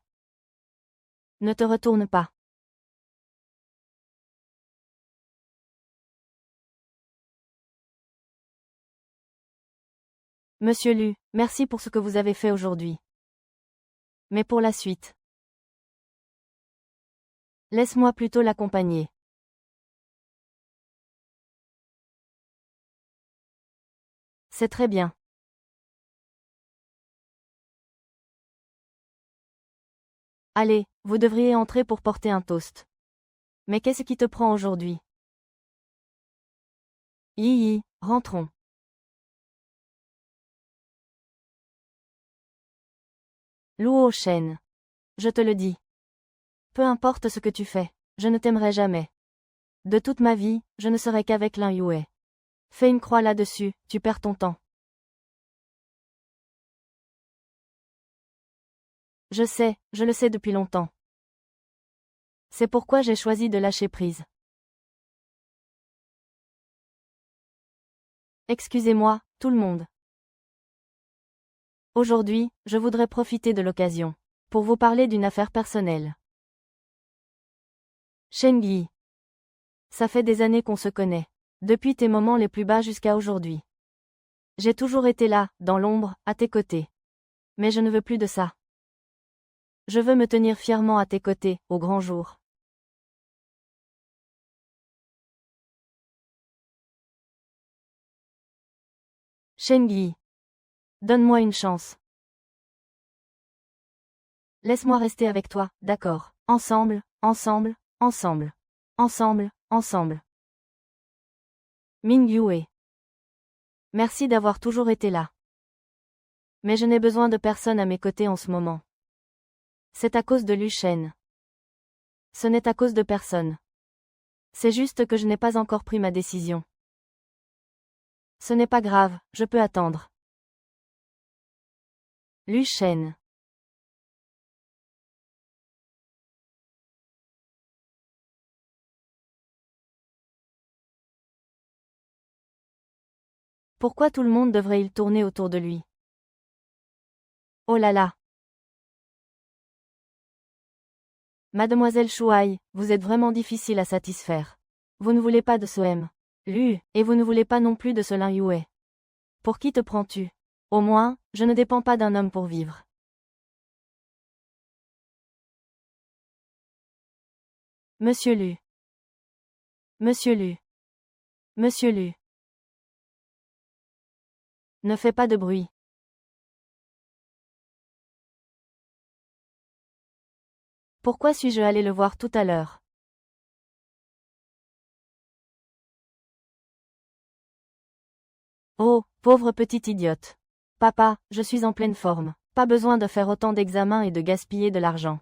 Ne te retourne pas. Monsieur Lu, merci pour ce que vous avez fait aujourd'hui. Mais pour la suite. Laisse-moi plutôt l'accompagner. C'est très bien. Allez, vous devriez entrer pour porter un toast. Mais qu'est-ce qui te prend aujourd'hui? Yi, rentrons. Luo Shen. Je te le dis. Peu importe ce que tu fais, je ne t'aimerai jamais. De toute ma vie, je ne serai qu'avec Lin Yue. Fais une croix là-dessus, tu perds ton temps. Je le sais depuis longtemps. C'est pourquoi j'ai choisi de lâcher prise. Excusez-moi, tout le monde. Aujourd'hui, je voudrais profiter de l'occasion pour vous parler d'une affaire personnelle. Shen. Ça fait des années qu'on se connaît. Depuis tes moments les plus bas jusqu'à aujourd'hui. J'ai toujours été là, dans l'ombre, à tes côtés. Mais je ne veux plus de ça. Je veux me tenir fièrement à tes côtés, au grand jour. Shen. Donne-moi une chance. Laisse-moi rester avec toi, d'accord. Ensemble, ensemble, ensemble. Ensemble, ensemble. Ming Yue. Merci d'avoir toujours été là. Mais je n'ai besoin de personne à mes côtés en ce moment. C'est à cause de Lu Shen. Ce n'est à cause de personne. C'est juste que je n'ai pas encore pris ma décision. Ce n'est pas grave, je peux attendre. Lu Shen. Pourquoi tout le monde devrait-il tourner autour de lui? Oh là là. Mademoiselle Shuai, vous êtes vraiment difficile à satisfaire. Vous ne voulez pas de ce M. Lu, et vous ne voulez pas non plus de ce Lin Yue. Pour qui te prends-tu? Au moins, je ne dépends pas d'un homme pour vivre. Monsieur Lu. Monsieur Lu. Monsieur Lu. Ne fais pas de bruit. Pourquoi suis-je allé le voir tout à l'heure? Oh, pauvre petite idiote. Papa, je suis en pleine forme. Pas besoin de faire autant d'examens et de gaspiller de l'argent.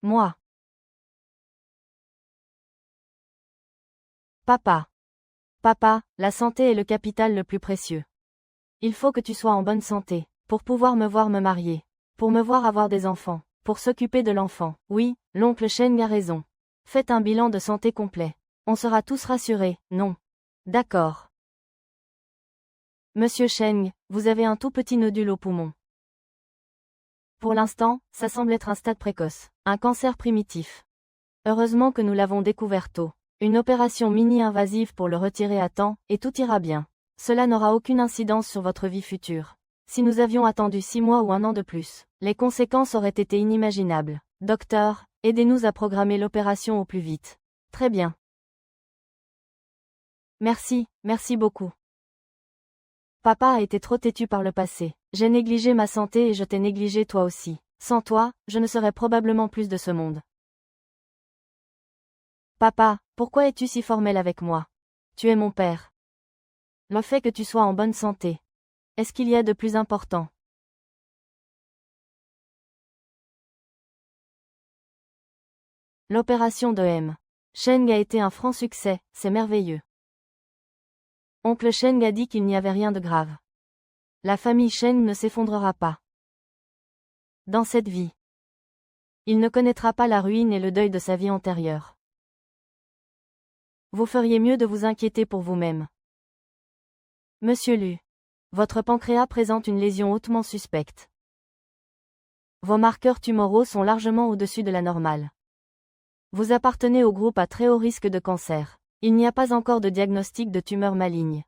Moi. Papa. Papa, la santé est le capital le plus précieux. Il faut que tu sois en bonne santé, pour pouvoir me voir me marier, pour me voir avoir des enfants, pour s'occuper de l'enfant. Oui, l'oncle Cheng a raison. Faites un bilan de santé complet. On sera tous rassurés, non? D'accord. Monsieur Cheng, vous avez un tout petit nodule au poumon. Pour l'instant, ça semble être un stade précoce, un cancer primitif. Heureusement que nous l'avons découvert tôt. Une opération mini-invasive pour le retirer à temps, et tout ira bien. Cela n'aura aucune incidence sur votre vie future. Si nous avions attendu 6 mois ou 1 an de plus, les conséquences auraient été inimaginables. Docteur, aidez-nous à programmer l'opération au plus vite. Très bien. Merci, merci beaucoup. Papa a été trop têtu par le passé. J'ai négligé ma santé et je t'ai négligé toi aussi. Sans toi, je ne serais probablement plus de ce monde. Papa, pourquoi es-tu si formel avec moi? Tu es mon père. Le fait que tu sois en bonne santé. Est-ce qu'il y a de plus important? L'opération de M. Cheng a été un franc succès, c'est merveilleux. Oncle Cheng a dit qu'il n'y avait rien de grave. La famille Cheng ne s'effondrera pas. Dans cette vie. Il ne connaîtra pas la ruine et le deuil de sa vie antérieure. Vous feriez mieux de vous inquiéter pour vous-même. Monsieur Lu. Votre pancréas présente une lésion hautement suspecte. Vos marqueurs tumoraux sont largement au-dessus de la normale. Vous appartenez au groupe à très haut risque de cancer. Il n'y a pas encore de diagnostic de tumeur maligne.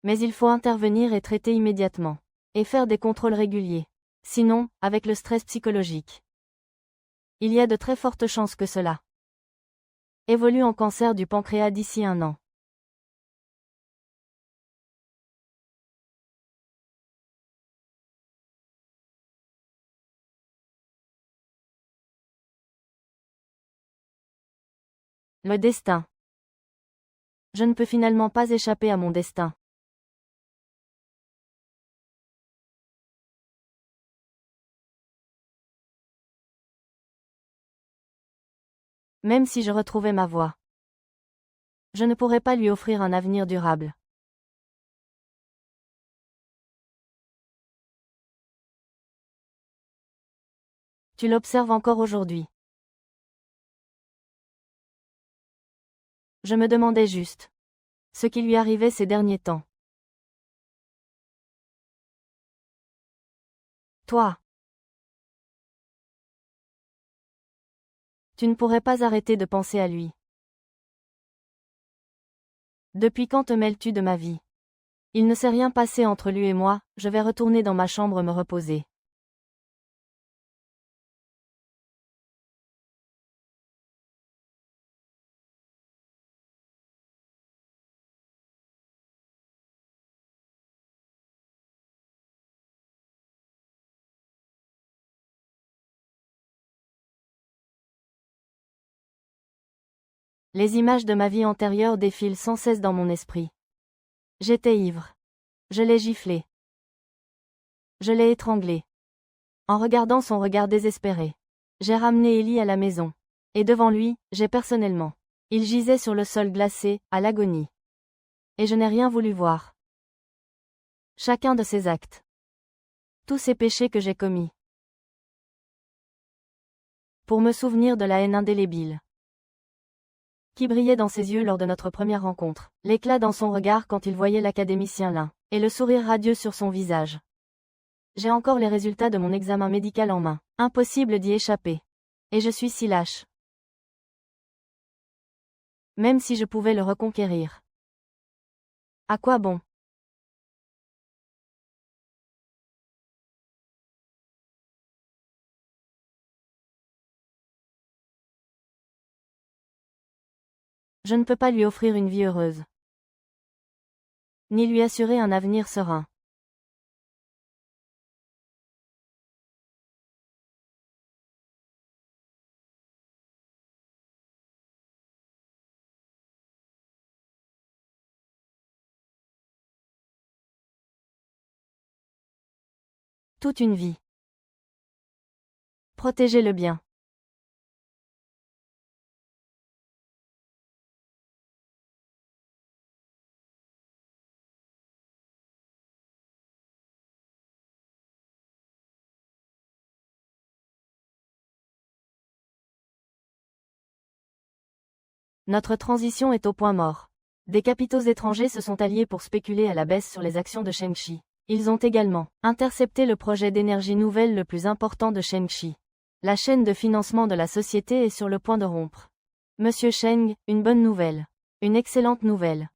Mais il faut intervenir et traiter immédiatement. Et faire des contrôles réguliers. Sinon, avec le stress psychologique. Il y a de très fortes chances que cela évolue en cancer du pancréas d'ici 1 an. Le destin. Je ne peux finalement pas échapper à mon destin. Même si je retrouvais ma voie. Je ne pourrais pas lui offrir un avenir durable. Tu l'observes encore aujourd'hui. Je me demandais juste ce qui lui arrivait ces derniers temps. Toi. Tu ne pourrais pas arrêter de penser à lui. Depuis quand te mêles-tu de ma vie? Il ne s'est rien passé entre lui et moi, je vais retourner dans ma chambre me reposer. Les images de ma vie antérieure défilent sans cesse dans mon esprit. J'étais ivre. Je l'ai giflé. Je l'ai étranglé. En regardant son regard désespéré. J'ai ramené Ellie à la maison. Et devant lui, j'ai personnellement. Il gisait sur le sol glacé, à l'agonie. Et je n'ai rien voulu voir. Chacun de ses actes. Tous ces péchés que j'ai commis. Pour me souvenir de la haine indélébile qui brillait dans ses yeux lors de notre première rencontre, l'éclat dans son regard quand il voyait l'académicien Lin, et le sourire radieux sur son visage. J'ai encore les résultats de mon examen médical en main. Impossible d'y échapper. Et je suis si lâche. Même si je pouvais le reconquérir. À quoi bon? Je ne peux pas lui offrir une vie heureuse. Ni lui assurer un avenir serein. Toute une vie. Protéger le bien. Notre transition est au point mort. Des capitaux étrangers se sont alliés pour spéculer à la baisse sur les actions de Shengxi. Ils ont également intercepté le projet d'énergie nouvelle le plus important de Shengxi. La chaîne de financement de la société est sur le point de rompre. Monsieur Cheng, une bonne nouvelle. Une excellente nouvelle.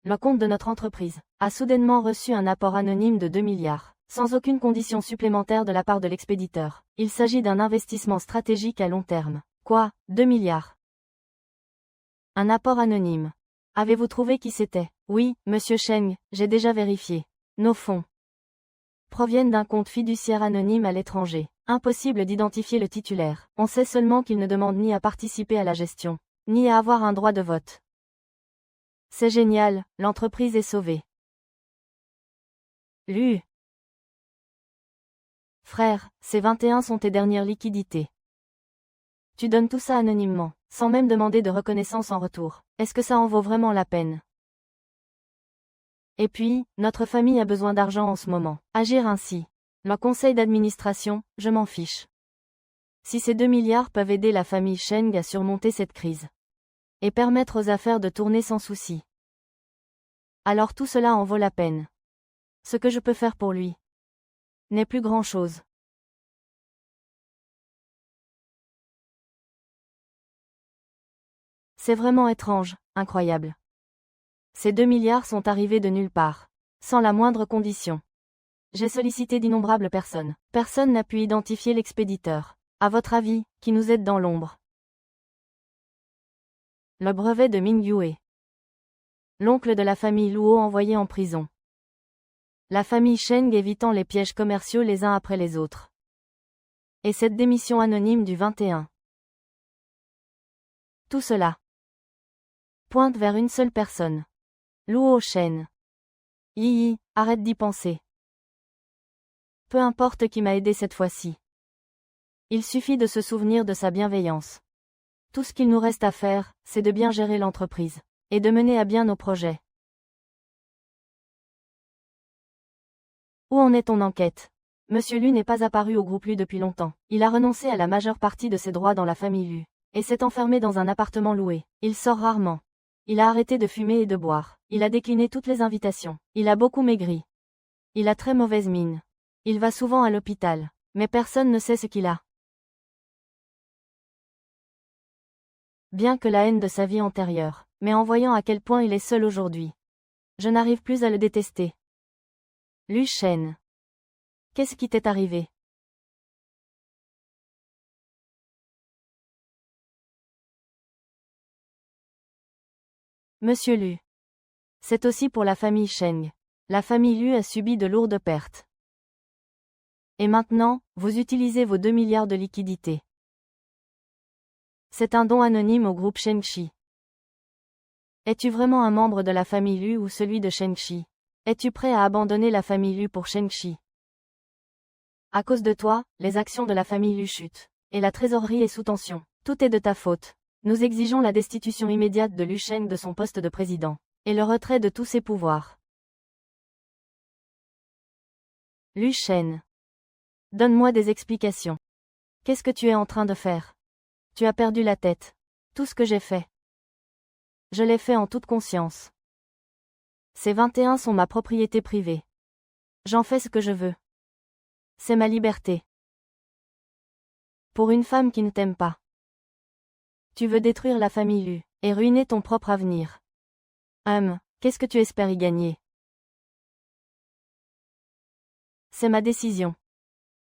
Le compte de notre entreprise a soudainement reçu un apport anonyme de 2 milliards, sans aucune condition supplémentaire de la part de l'expéditeur. Il s'agit d'un investissement stratégique à long terme. Quoi, 2 milliards? Un apport anonyme. Avez-vous trouvé qui c'était? Oui, monsieur Cheng, j'ai déjà vérifié. Nos fonds proviennent d'un compte fiduciaire anonyme à l'étranger. Impossible d'identifier le titulaire. On sait seulement qu'il ne demande ni à participer à la gestion, ni à avoir un droit de vote. C'est génial, l'entreprise est sauvée. Lu. Frère, ces 21 sont tes dernières liquidités. Tu donnes tout ça anonymement, sans même demander de reconnaissance en retour. Est-ce que ça en vaut vraiment la peine? Et puis, notre famille a besoin d'argent en ce moment. Agir ainsi. Le conseil d'administration, je m'en fiche. Si ces 2 milliards peuvent aider la famille Cheng à surmonter cette crise et permettre aux affaires de tourner sans souci, alors tout cela en vaut la peine. Ce que je peux faire pour lui n'est plus grand-chose. C'est vraiment étrange, incroyable. Ces 2 milliards sont arrivés de nulle part, sans la moindre condition. J'ai sollicité d'innombrables personnes. Personne n'a pu identifier l'expéditeur. À votre avis, qui nous aide dans l'ombre? Le brevet de Ming Yue. L'oncle de la famille Luo envoyé en prison. La famille Cheng évitant les pièges commerciaux les uns après les autres. Et cette démission anonyme du 21. Tout cela pointe vers une seule personne. Luo Shen. Yi, arrête d'y penser. Peu importe qui m'a aidé cette fois-ci. Il suffit de se souvenir de sa bienveillance. Tout ce qu'il nous reste à faire, c'est de bien gérer l'entreprise et de mener à bien nos projets. Où en est ton enquête? Monsieur Lu n'est pas apparu au groupe Lu depuis longtemps. Il a renoncé à la majeure partie de ses droits dans la famille Lu et s'est enfermé dans un appartement loué. Il sort rarement. Il a arrêté de fumer et de boire. Il a décliné toutes les invitations. Il a beaucoup maigri. Il a très mauvaise mine. Il va souvent à l'hôpital, mais personne ne sait ce qu'il a. Bien que la haine de sa vie antérieure, mais en voyant à quel point il est seul aujourd'hui, je n'arrive plus à le détester. Lu Shen. Qu'est-ce qui t'est arrivé? Monsieur Lu. C'est aussi pour la famille Cheng. La famille Lu a subi de lourdes pertes. Et maintenant, vous utilisez vos 2 milliards de liquidités. C'est un don anonyme au groupe Shengxi. Es-tu vraiment un membre de la famille Lu ou celui de Shengxi? Es-tu prêt à abandonner la famille Lu pour Shengxi? À cause de toi, les actions de la famille Lu chutent. Et la trésorerie est sous tension. Tout est de ta faute. Nous exigeons la destitution immédiate de Lu Sheng de son poste de président. Et le retrait de tous ses pouvoirs. Lu Shen. Donne-moi des explications. Qu'est-ce que tu es en train de faire? Tu as perdu la tête. Tout ce que j'ai fait. Je l'ai fait en toute conscience. Ces 21 sont ma propriété privée. J'en fais ce que je veux. C'est ma liberté. Pour une femme qui ne t'aime pas. Tu veux détruire la famille Lu et ruiner ton propre avenir. Qu'est-ce que tu espères y gagner? C'est ma décision.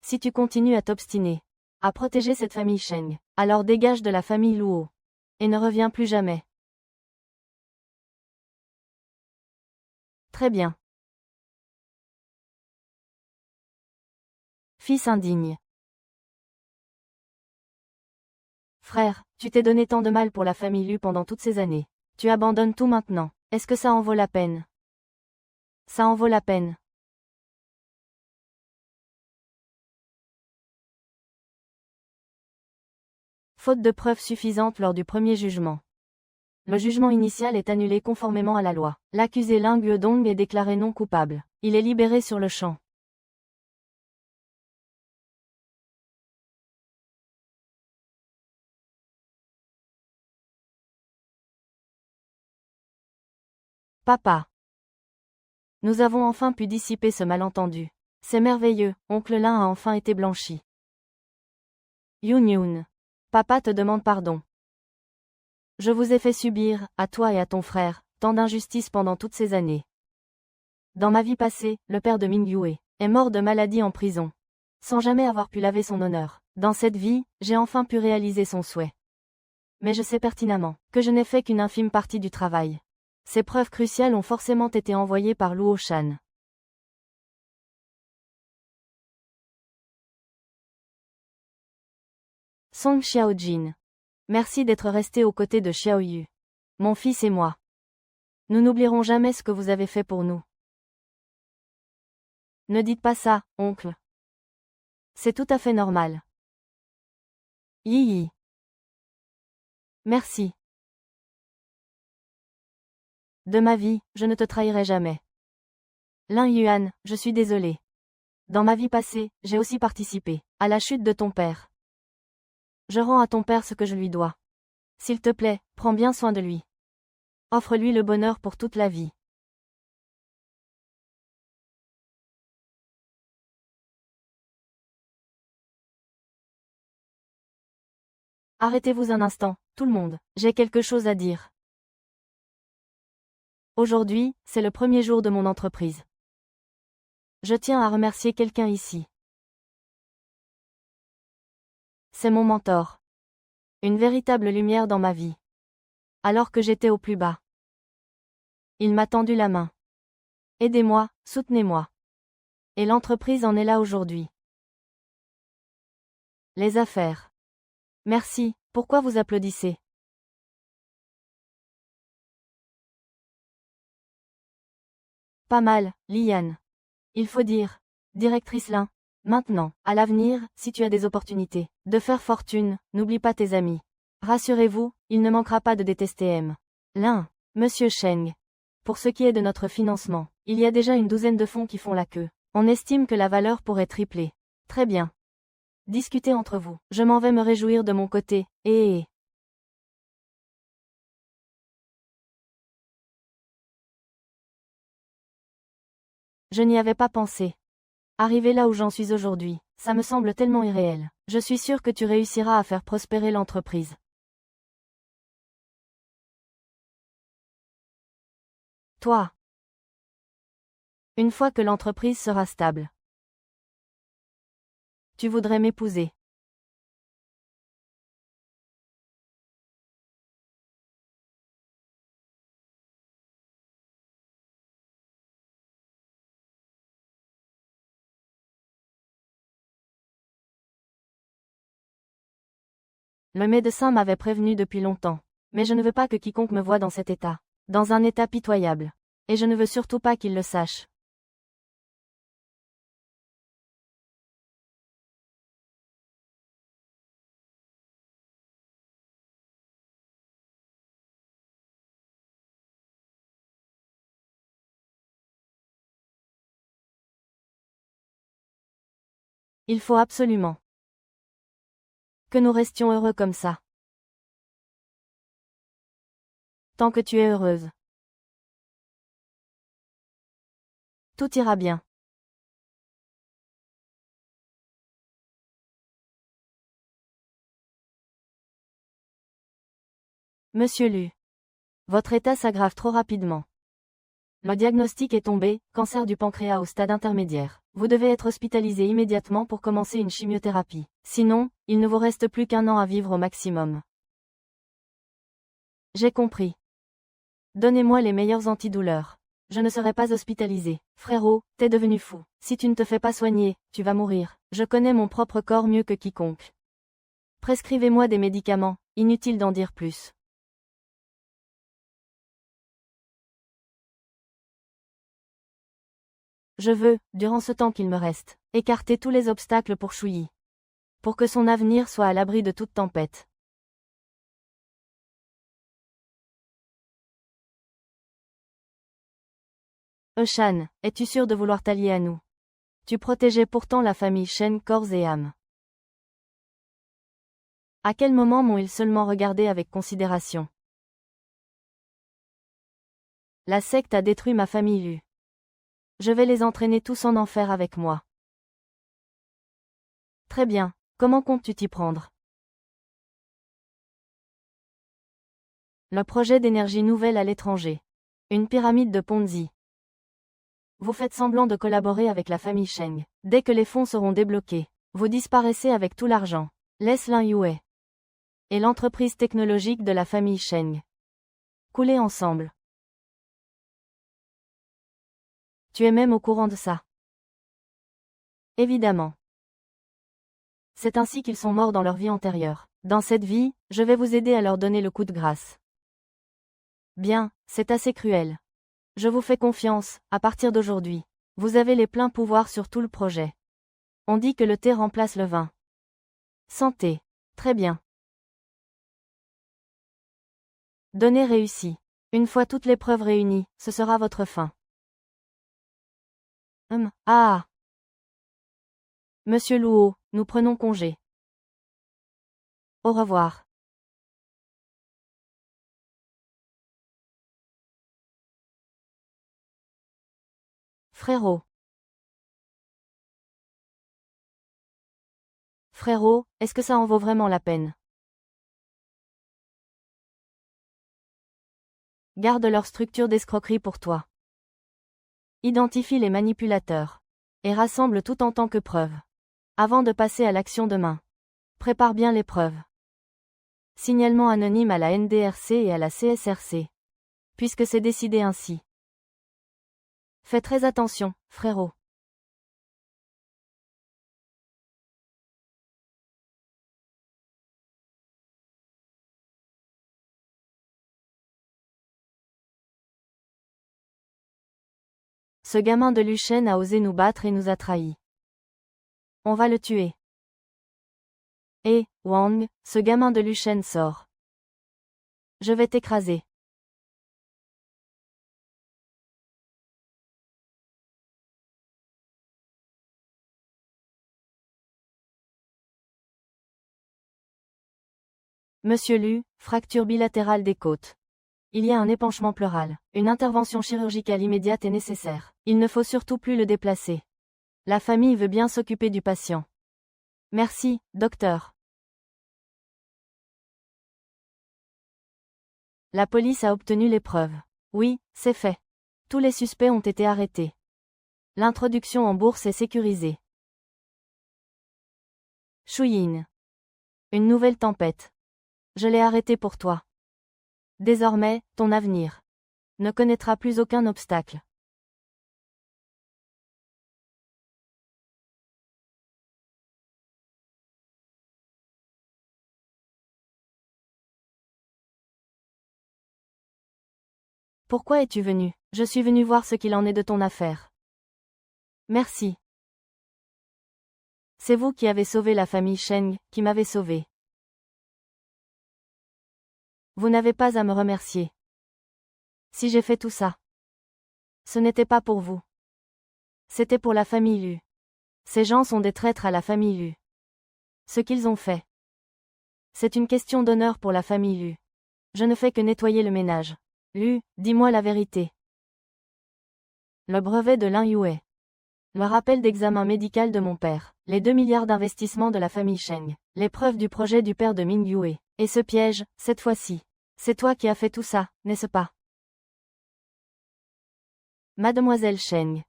Si tu continues à t'obstiner à protéger cette famille Cheng, alors dégage de la famille Luo. Et ne reviens plus jamais. Très bien. Fils indigne. Frère, tu t'es donné tant de mal pour la famille Lu pendant toutes ces années. Tu abandonnes tout maintenant. Est-ce que ça en vaut la peine? Ça en vaut la peine. Faute de preuves suffisantes lors du premier jugement. Le jugement initial est annulé conformément à la loi. L'accusé Ling Yuedong est déclaré non coupable. Il est libéré sur le champ. Papa. Nous avons enfin pu dissiper ce malentendu. C'est merveilleux, oncle Lin a enfin été blanchi. Yoon Yoon. Papa te demande pardon. Je vous ai fait subir, à toi et à ton frère, tant d'injustices pendant toutes ces années. Dans ma vie passée, le père de Ming Yue est mort de maladie en prison, sans jamais avoir pu laver son honneur. Dans cette vie, j'ai enfin pu réaliser son souhait. Mais je sais pertinemment que je n'ai fait qu'une infime partie du travail. Ces preuves cruciales ont forcément été envoyées par Luo Shan. Song Xiaojin. Merci d'être resté aux côtés de Xiaoyu. Mon fils et moi. Nous n'oublierons jamais ce que vous avez fait pour nous. Ne dites pas ça, oncle. C'est tout à fait normal. Yi Yi. Merci. De ma vie, je ne te trahirai jamais. Lin Yuan, je suis désolé. Dans ma vie passée, j'ai aussi participé à la chute de ton père. Je rends à ton père ce que je lui dois. S'il te plaît, prends bien soin de lui. Offre-lui le bonheur pour toute la vie. Arrêtez-vous un instant, tout le monde, j'ai quelque chose à dire. Aujourd'hui, c'est le premier jour de mon entreprise. Je tiens à remercier quelqu'un ici. C'est mon mentor. Une véritable lumière dans ma vie. Alors que j'étais au plus bas. Il m'a tendu la main. Aidez-moi, soutenez-moi. Et l'entreprise en est là aujourd'hui. Les affaires. Merci, pourquoi vous applaudissez? Pas mal, Liane. Il faut dire. Directrice Lin. Maintenant, à l'avenir, si tu as des opportunités de faire fortune, n'oublie pas tes amis. Rassurez-vous, il ne manquera pas de détester M. Lin. Monsieur Cheng. Pour ce qui est de notre financement, il y a déjà une douzaine de fonds qui font la queue. On estime que la valeur pourrait tripler. Très bien. Discutez entre vous. Je m'en vais me réjouir de mon côté, et... Je n'y avais pas pensé. Arrivé là où j'en suis aujourd'hui, ça me semble tellement irréel. Je suis sûr que tu réussiras à faire prospérer l'entreprise. Toi. Une fois que l'entreprise sera stable. Tu voudrais m'épouser. Le médecin m'avait prévenu depuis longtemps. Mais je ne veux pas que quiconque me voie dans cet état. Dans un état pitoyable. Et je ne veux surtout pas qu'il le sache. Il faut absolument que nous restions heureux comme ça. Tant que tu es heureuse. Tout ira bien. Monsieur Lu. Votre état s'aggrave trop rapidement. Le diagnostic est tombé, cancer du pancréas au stade intermédiaire. Vous devez être hospitalisé immédiatement pour commencer une chimiothérapie. Sinon, il ne vous reste plus qu'un an à vivre au maximum. J'ai compris. Donnez-moi les meilleurs antidouleurs. Je ne serai pas hospitalisé. Frérot, t'es devenu fou. Si tu ne te fais pas soigner, tu vas mourir. Je connais mon propre corps mieux que quiconque. Prescrivez-moi des médicaments, inutile d'en dire plus. Je veux, durant ce temps qu'il me reste, écarter tous les obstacles pour Chouyi. Pour que son avenir soit à l'abri de toute tempête. Shan, es-tu sûr de vouloir t'allier à nous? Tu protégeais pourtant la famille Shen corps et âme. À quel moment m'ont-ils seulement regardé avec considération? La secte a détruit ma famille Lu. Je vais les entraîner tous en enfer avec moi. Très bien, comment comptes-tu t'y prendre? Le projet d'énergie nouvelle à l'étranger. Une pyramide de Ponzi. Vous faites semblant de collaborer avec la famille Sheng. Dès que les fonds seront débloqués, vous disparaissez avec tout l'argent. Laisse Lin Yue et l'entreprise technologique de la famille Sheng couler ensemble. Tu es même au courant de ça? Évidemment. C'est ainsi qu'ils sont morts dans leur vie antérieure. Dans cette vie, je vais vous aider à leur donner le coup de grâce. Bien, c'est assez cruel. Je vous fais confiance, à partir d'aujourd'hui. Vous avez les pleins pouvoirs sur tout le projet. On dit que le thé remplace le vin. Santé. Très bien. Données réussies. Une fois toutes les preuves réunies, ce sera votre fin. Ah. Monsieur Luo, nous prenons congé. Au revoir. Frérot. Frérot, est-ce que ça en vaut vraiment la peine? Garde leur structure d'escroquerie pour toi. Identifie les manipulateurs. Et rassemble tout en tant que preuve. Avant de passer à l'action demain. Prépare bien les preuves. Signalement anonyme à la NDRC et à la CSRC. Puisque c'est décidé ainsi. Fais très attention, frérot. Ce gamin de Luchen a osé nous battre et nous a trahis. On va le tuer. Eh, Wang, ce gamin de Luchen sort. Je vais t'écraser. Monsieur Lu, fracture bilatérale des côtes. Il y a un épanchement pleural. Une intervention chirurgicale immédiate est nécessaire. Il ne faut surtout plus le déplacer. La famille veut bien s'occuper du patient. Merci, docteur. La police a obtenu les preuves. Oui, c'est fait. Tous les suspects ont été arrêtés. L'introduction en bourse est sécurisée. Shuyin. Une nouvelle tempête. Je l'ai arrêté pour toi. Désormais, ton avenir ne connaîtra plus aucun obstacle. Pourquoi es-tu venu? Je suis venu voir ce qu'il en est de ton affaire. Merci. C'est vous qui avez sauvé la famille Sheng, qui m'avez sauvé. Vous n'avez pas à me remercier. Si j'ai fait tout ça, ce n'était pas pour vous. C'était pour la famille Lu. Ces gens sont des traîtres à la famille Lu. Ce qu'ils ont fait, c'est une question d'honneur pour la famille Lu. Je ne fais que nettoyer le ménage. Lu, dis-moi la vérité. Le brevet de Lin Yue. Le rappel d'examen médical de mon père. Les 2 milliards d'investissements de la famille Sheng. Les preuves du projet du père de Ming Yue. Et ce piège, cette fois-ci. C'est toi qui as fait tout ça, n'est-ce pas? Mademoiselle Sheng.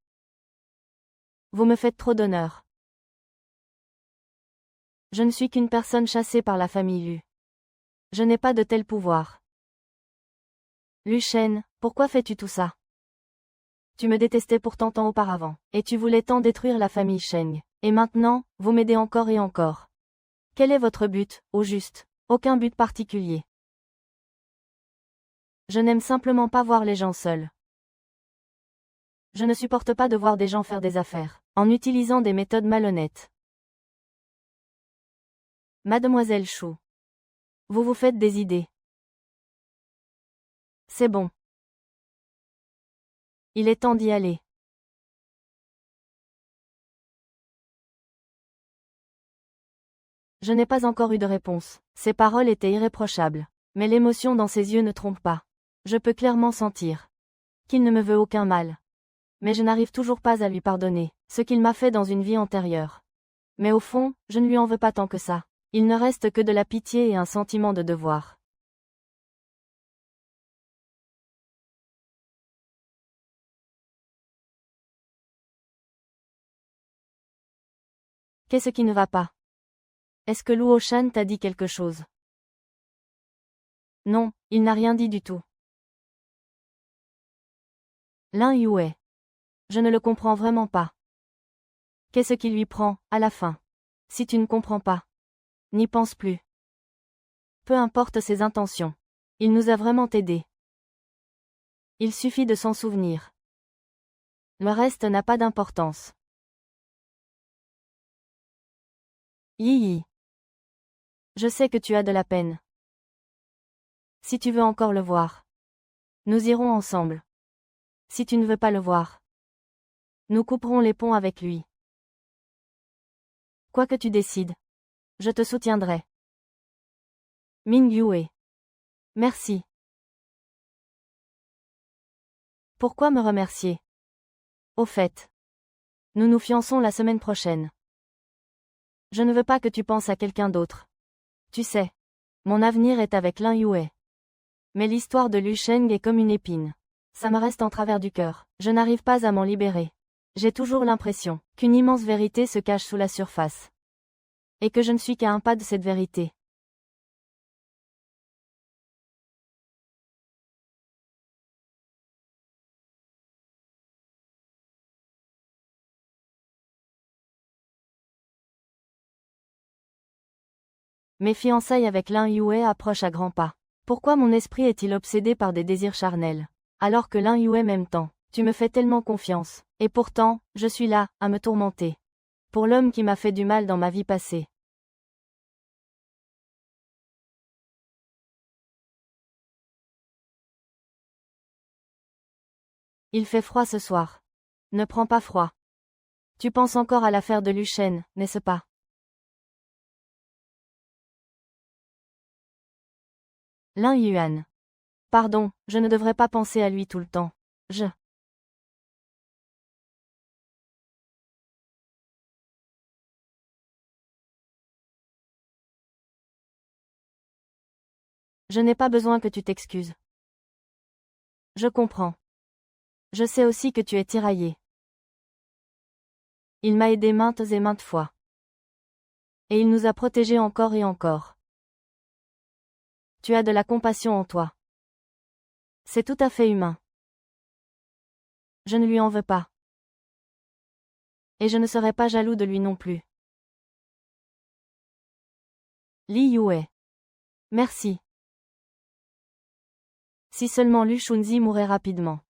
Vous me faites trop d'honneur. Je ne suis qu'une personne chassée par la famille Lu. Je n'ai pas de tel pouvoir. Lu Shen, pourquoi fais-tu tout ça? Tu me détestais pourtant tant auparavant, et tu voulais tant détruire la famille Sheng. Et maintenant, vous m'aidez encore et encore. Quel est votre but, au juste? Aucun but particulier. Je n'aime simplement pas voir les gens seuls. Je ne supporte pas de voir des gens faire des affaires, en utilisant des méthodes malhonnêtes. Mademoiselle Chou. Vous vous faites des idées. C'est bon. Il est temps d'y aller. Je n'ai pas encore eu de réponse. Ses paroles étaient irréprochables. Mais l'émotion dans ses yeux ne trompe pas. Je peux clairement sentir qu'il ne me veut aucun mal. Mais je n'arrive toujours pas à lui pardonner ce qu'il m'a fait dans une vie antérieure. Mais au fond, je ne lui en veux pas tant que ça. Il ne reste que de la pitié et un sentiment de devoir. Qu'est-ce qui ne va pas? Est-ce que Luo Shan t'a dit quelque chose? Non, il n'a rien dit du tout. Lin Yue. Je ne le comprends vraiment pas. Qu'est-ce qui lui prend, à la fin? Si tu ne comprends pas, n'y pense plus. Peu importe ses intentions. Il nous a vraiment aidés. Il suffit de s'en souvenir. Le reste n'a pas d'importance. Yi. Je sais que tu as de la peine. Si tu veux encore le voir, nous irons ensemble. Si tu ne veux pas le voir, nous couperons les ponts avec lui. Quoi que tu décides, je te soutiendrai. Ming Yue. Merci. Pourquoi me remercier? Au fait, nous nous fiançons la semaine prochaine. Je ne veux pas que tu penses à quelqu'un d'autre. Tu sais, mon avenir est avec Lin Yue. Mais l'histoire de Lu Sheng est comme une épine. Ça me reste en travers du cœur. Je n'arrive pas à m'en libérer. J'ai toujours l'impression qu'une immense vérité se cache sous la surface. Et que je ne suis qu'à un pas de cette vérité. Mes fiançailles avec Lin Yue approchent à grands pas. Pourquoi mon esprit est-il obsédé par des désirs charnels? Alors que Lin Yue m'aime tant. Tu me fais tellement confiance. Et pourtant, je suis là, à me tourmenter. Pour l'homme qui m'a fait du mal dans ma vie passée. Il fait froid ce soir. Ne prends pas froid. Tu penses encore à l'affaire de Lu Shen, n'est-ce pas? Lin Yuan. Pardon, je ne devrais pas penser à lui tout le temps. Je n'ai pas besoin que tu t'excuses. Je comprends. Je sais aussi que tu es tiraillé. Il m'a aidé maintes et maintes fois. Et il nous a protégés encore et encore. Tu as de la compassion en toi. C'est tout à fait humain. Je ne lui en veux pas. Et je ne serai pas jaloux de lui non plus. Li Yue. Merci. Si seulement Lu Shunzi mourait rapidement.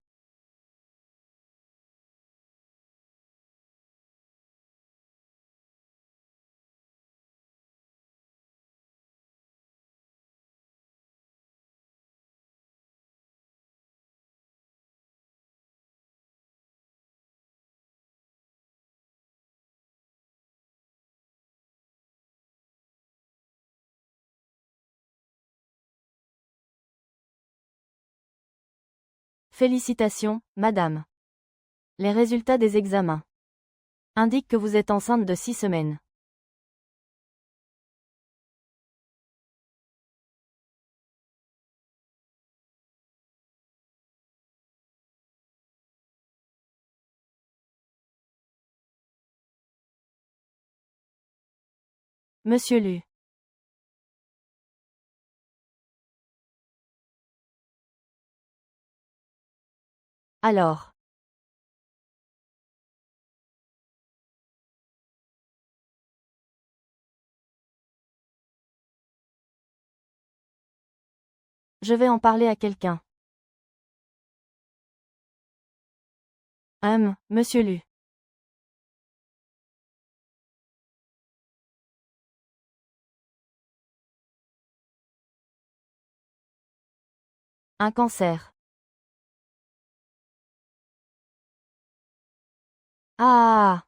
Félicitations, madame. Les résultats des examens indiquent que vous êtes enceinte de 6 semaines. Monsieur Lu. Alors. Je vais en parler à quelqu'un. Monsieur Lu. Un cancer. Ah.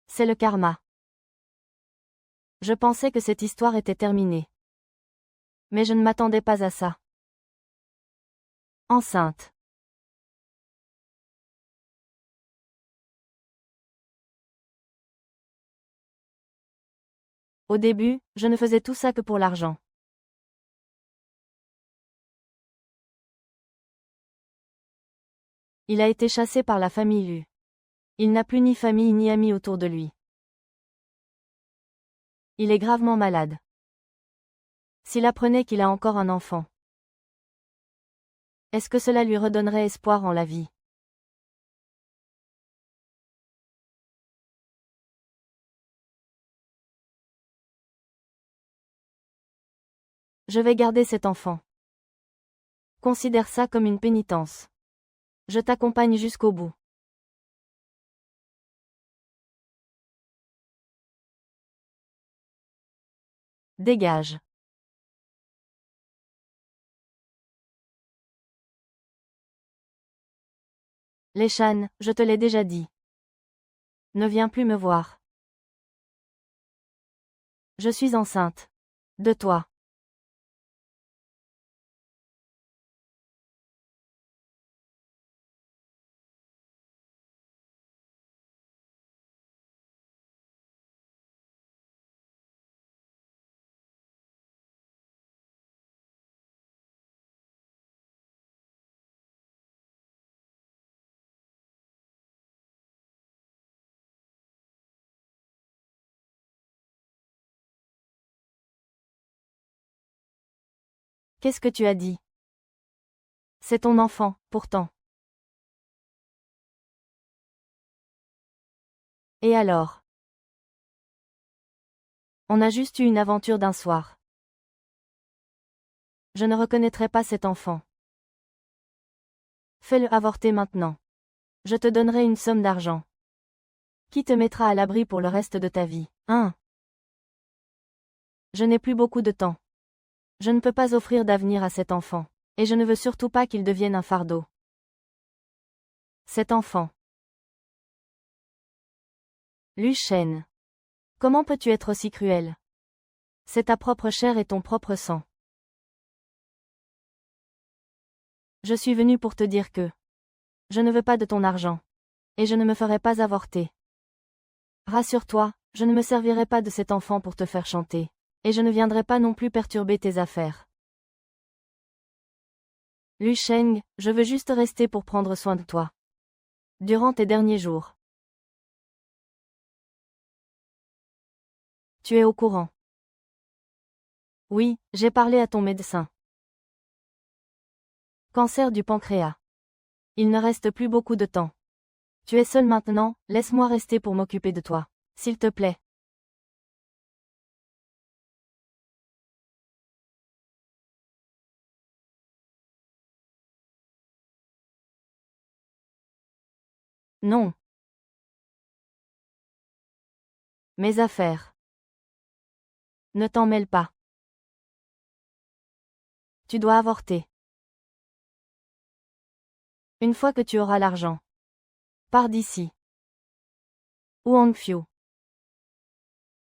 C'est le karma. Je pensais que cette histoire était terminée. Mais je ne m'attendais pas à ça. Enceinte. Au début, je ne faisais tout ça que pour l'argent. Il a été chassé par la famille Lu. Il n'a plus ni famille ni amis autour de lui. Il est gravement malade. S'il apprenait qu'il a encore un enfant, est-ce que cela lui redonnerait espoir en la vie? Je vais garder cet enfant. Considère ça comme une pénitence. Je t'accompagne jusqu'au bout. Dégage. Leshan, je te l'ai déjà dit. Ne viens plus me voir. Je suis enceinte. De toi. Qu'est-ce que tu as dit? C'est ton enfant, pourtant. Et alors? On a juste eu une aventure d'un soir. Je ne reconnaîtrai pas cet enfant. Fais-le avorter maintenant. Je te donnerai une somme d'argent. Qui te mettra à l'abri pour le reste de ta vie? Je n'ai plus beaucoup de temps. Je ne peux pas offrir d'avenir à cet enfant. Et je ne veux surtout pas qu'il devienne un fardeau. Cet enfant. Lu Shen. Comment peux-tu être aussi cruel? C'est ta propre chair et ton propre sang. Je suis venu pour te dire que je ne veux pas de ton argent. Et je ne me ferai pas avorter. Rassure-toi, je ne me servirai pas de cet enfant pour te faire chanter. Et je ne viendrai pas non plus perturber tes affaires. Lu Sheng, je veux juste rester pour prendre soin de toi. Durant tes derniers jours. Tu es au courant? Oui, j'ai parlé à ton médecin. Cancer du pancréas. Il ne reste plus beaucoup de temps. Tu es seul maintenant, laisse-moi rester pour m'occuper de toi. S'il te plaît. Non. Mes affaires. Ne t'en mêle pas. Tu dois avorter. Une fois que tu auras l'argent. Pars d'ici. Huang Fu.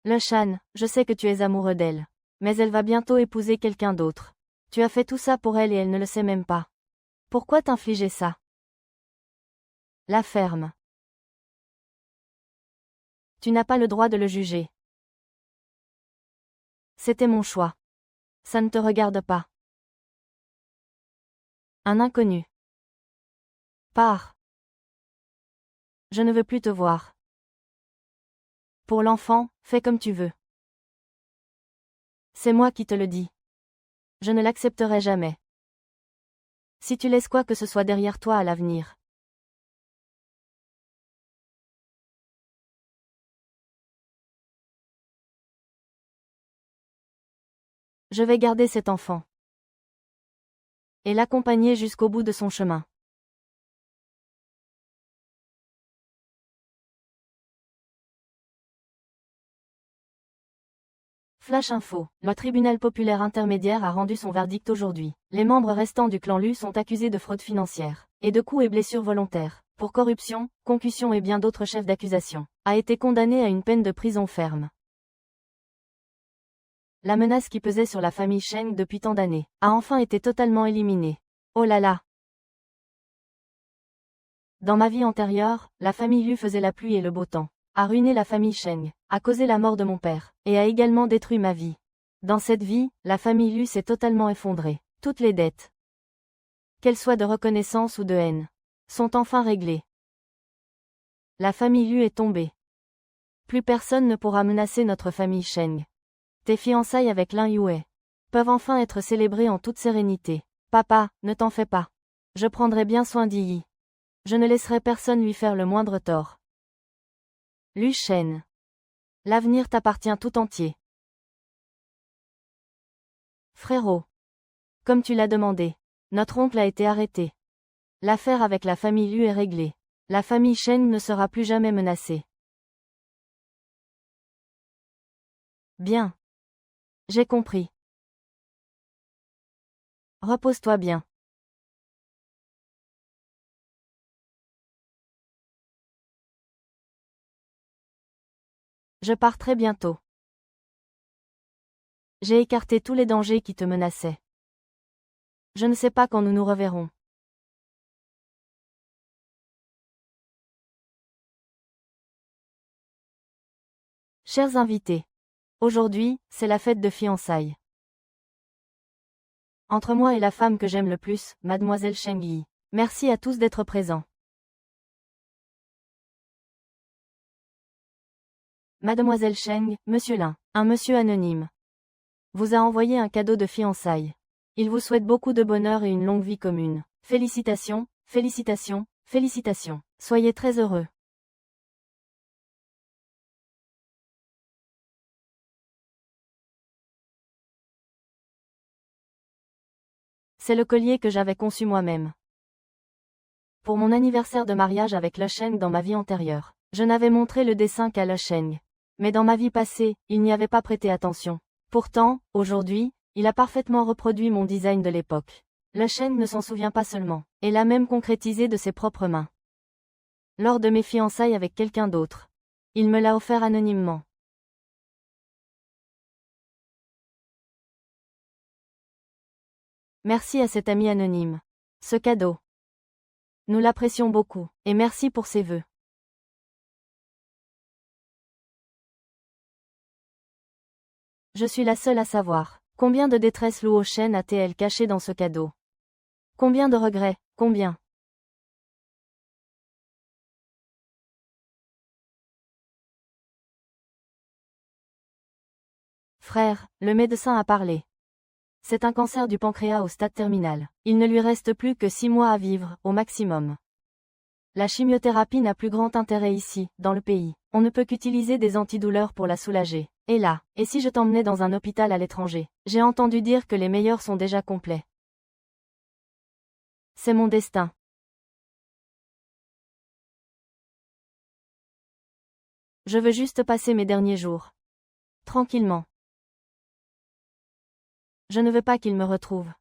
Le Shan, je sais que tu es amoureux d'elle. Mais elle va bientôt épouser quelqu'un d'autre. Tu as fait tout ça pour elle et elle ne le sait même pas. Pourquoi t'infliger ça? La ferme. Tu n'as pas le droit de le juger. C'était mon choix. Ça ne te regarde pas. Un inconnu. Pars. Je ne veux plus te voir. Pour l'enfant, fais comme tu veux. C'est moi qui te le dis. Je ne l'accepterai jamais. Si tu laisses quoi que ce soit derrière toi à l'avenir. Je vais garder cet enfant. Et l'accompagner jusqu'au bout de son chemin. Flash info. Le tribunal populaire intermédiaire a rendu son verdict aujourd'hui. Les membres restants du clan Lu sont accusés de fraude financière, et de coups et blessures volontaires, pour corruption, concussion et bien d'autres chefs d'accusation, a été condamné à une peine de prison ferme. La menace qui pesait sur la famille Sheng depuis tant d'années, a enfin été totalement éliminée. Oh là là! Dans ma vie antérieure, la famille Liu faisait la pluie et le beau temps, a ruiné la famille Sheng, a causé la mort de mon père, et a également détruit ma vie. Dans cette vie, la famille Liu s'est totalement effondrée. Toutes les dettes, qu'elles soient de reconnaissance ou de haine, sont enfin réglées. La famille Liu est tombée. Plus personne ne pourra menacer notre famille Sheng. Tes fiançailles avec Lin Yue peuvent enfin être célébrées en toute sérénité. Papa, ne t'en fais pas. Je prendrai bien soin d'Yi. Je ne laisserai personne lui faire le moindre tort. Lu Shen. L'avenir t'appartient tout entier. Frérot. Comme tu l'as demandé, notre oncle a été arrêté. L'affaire avec la famille Liu est réglée. La famille Sheng ne sera plus jamais menacée. Bien. J'ai compris. Repose-toi bien. Je pars très bientôt. J'ai écarté tous les dangers qui te menaçaient. Je ne sais pas quand nous nous reverrons. Chers invités. Aujourd'hui, c'est la fête de fiançailles. Entre moi et la femme que j'aime le plus, Mademoiselle Sheng Yi. Merci à tous d'être présents. Mademoiselle Sheng, Monsieur Lin, un monsieur anonyme, vous a envoyé un cadeau de fiançailles. Il vous souhaite beaucoup de bonheur et une longue vie commune. Félicitations, félicitations, félicitations. Soyez très heureux. C'est le collier que j'avais conçu moi-même. Pour mon anniversaire de mariage avec Le Sheng dans ma vie antérieure, je n'avais montré le dessin qu'à Le Sheng. Mais dans ma vie passée, il n'y avait pas prêté attention. Pourtant, aujourd'hui, il a parfaitement reproduit mon design de l'époque. Le Sheng ne s'en souvient pas seulement, et l'a même concrétisé de ses propres mains. Lors de mes fiançailles avec quelqu'un d'autre. Il me l'a offert anonymement. Merci à cet ami anonyme. Ce cadeau. Nous l'apprécions beaucoup, et merci pour ses vœux. Je suis la seule à savoir. Combien de détresse Luo Shen a-t-elle caché dans ce cadeau? Combien de regrets, combien? Frère, le médecin a parlé. C'est un cancer du pancréas au stade terminal. Il ne lui reste plus que 6 mois à vivre, au maximum. La chimiothérapie n'a plus grand intérêt ici, dans le pays. On ne peut qu'utiliser des antidouleurs pour la soulager. Et là, et si je t'emmenais dans un hôpital à l'étranger? J'ai entendu dire que les meilleurs sont déjà complets. C'est mon destin. Je veux juste passer mes derniers jours. Tranquillement. Je ne veux pas qu'il me retrouve.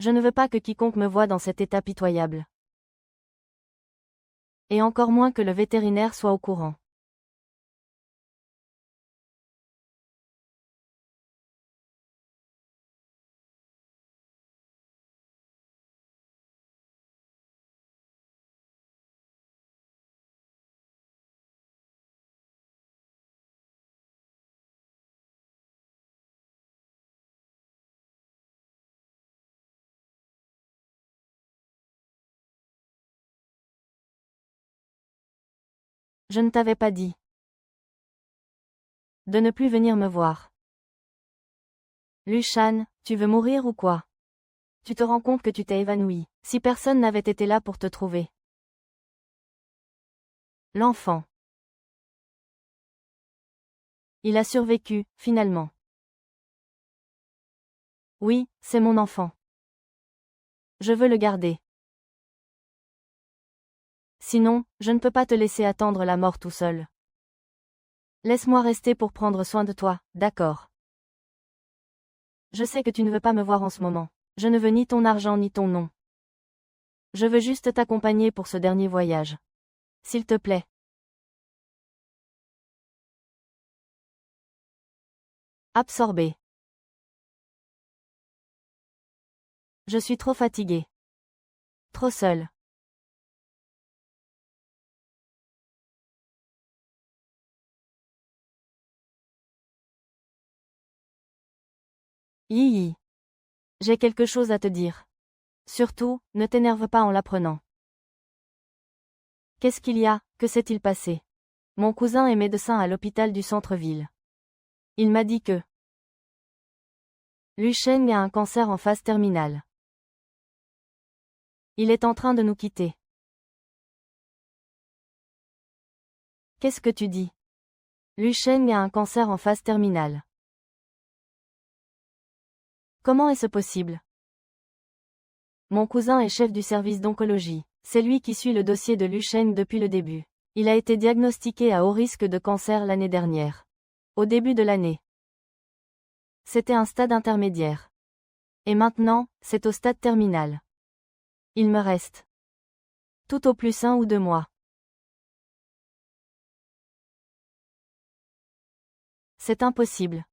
Je ne veux pas que quiconque me voie dans cet état pitoyable. Et encore moins que le vétérinaire soit au courant. Je ne t'avais pas dit de ne plus venir me voir. Lushan, tu veux mourir ou quoi? Tu te rends compte que tu t'es évanoui, si personne n'avait été là pour te trouver. L'enfant. Il a survécu, finalement. Oui, c'est mon enfant. Je veux le garder. Sinon, je ne peux pas te laisser attendre la mort tout seul. Laisse-moi rester pour prendre soin de toi, d'accord? Je sais que tu ne veux pas me voir en ce moment. Je ne veux ni ton argent ni ton nom. Je veux juste t'accompagner pour ce dernier voyage. S'il te plaît. Absorbé. Je suis trop fatigué. Trop seul. Yi. J'ai quelque chose à te dire. Surtout, ne t'énerve pas en l'apprenant. Qu'est-ce qu'il y a, que s'est-il passé? Mon cousin est médecin à l'hôpital du centre-ville. Il m'a dit que Lu Sheng a un cancer en phase terminale. Il est en train de nous quitter. Qu'est-ce que tu dis? Lu Sheng a un cancer en phase terminale. Comment est-ce possible? Mon cousin est chef du service d'oncologie. C'est lui qui suit le dossier de Lu Sheng depuis le début. Il a été diagnostiqué à haut risque de cancer l'année dernière. Au début de l'année. C'était un stade intermédiaire. Et maintenant, c'est au stade terminal. Il me reste tout au plus 1 ou 2 mois. C'est impossible.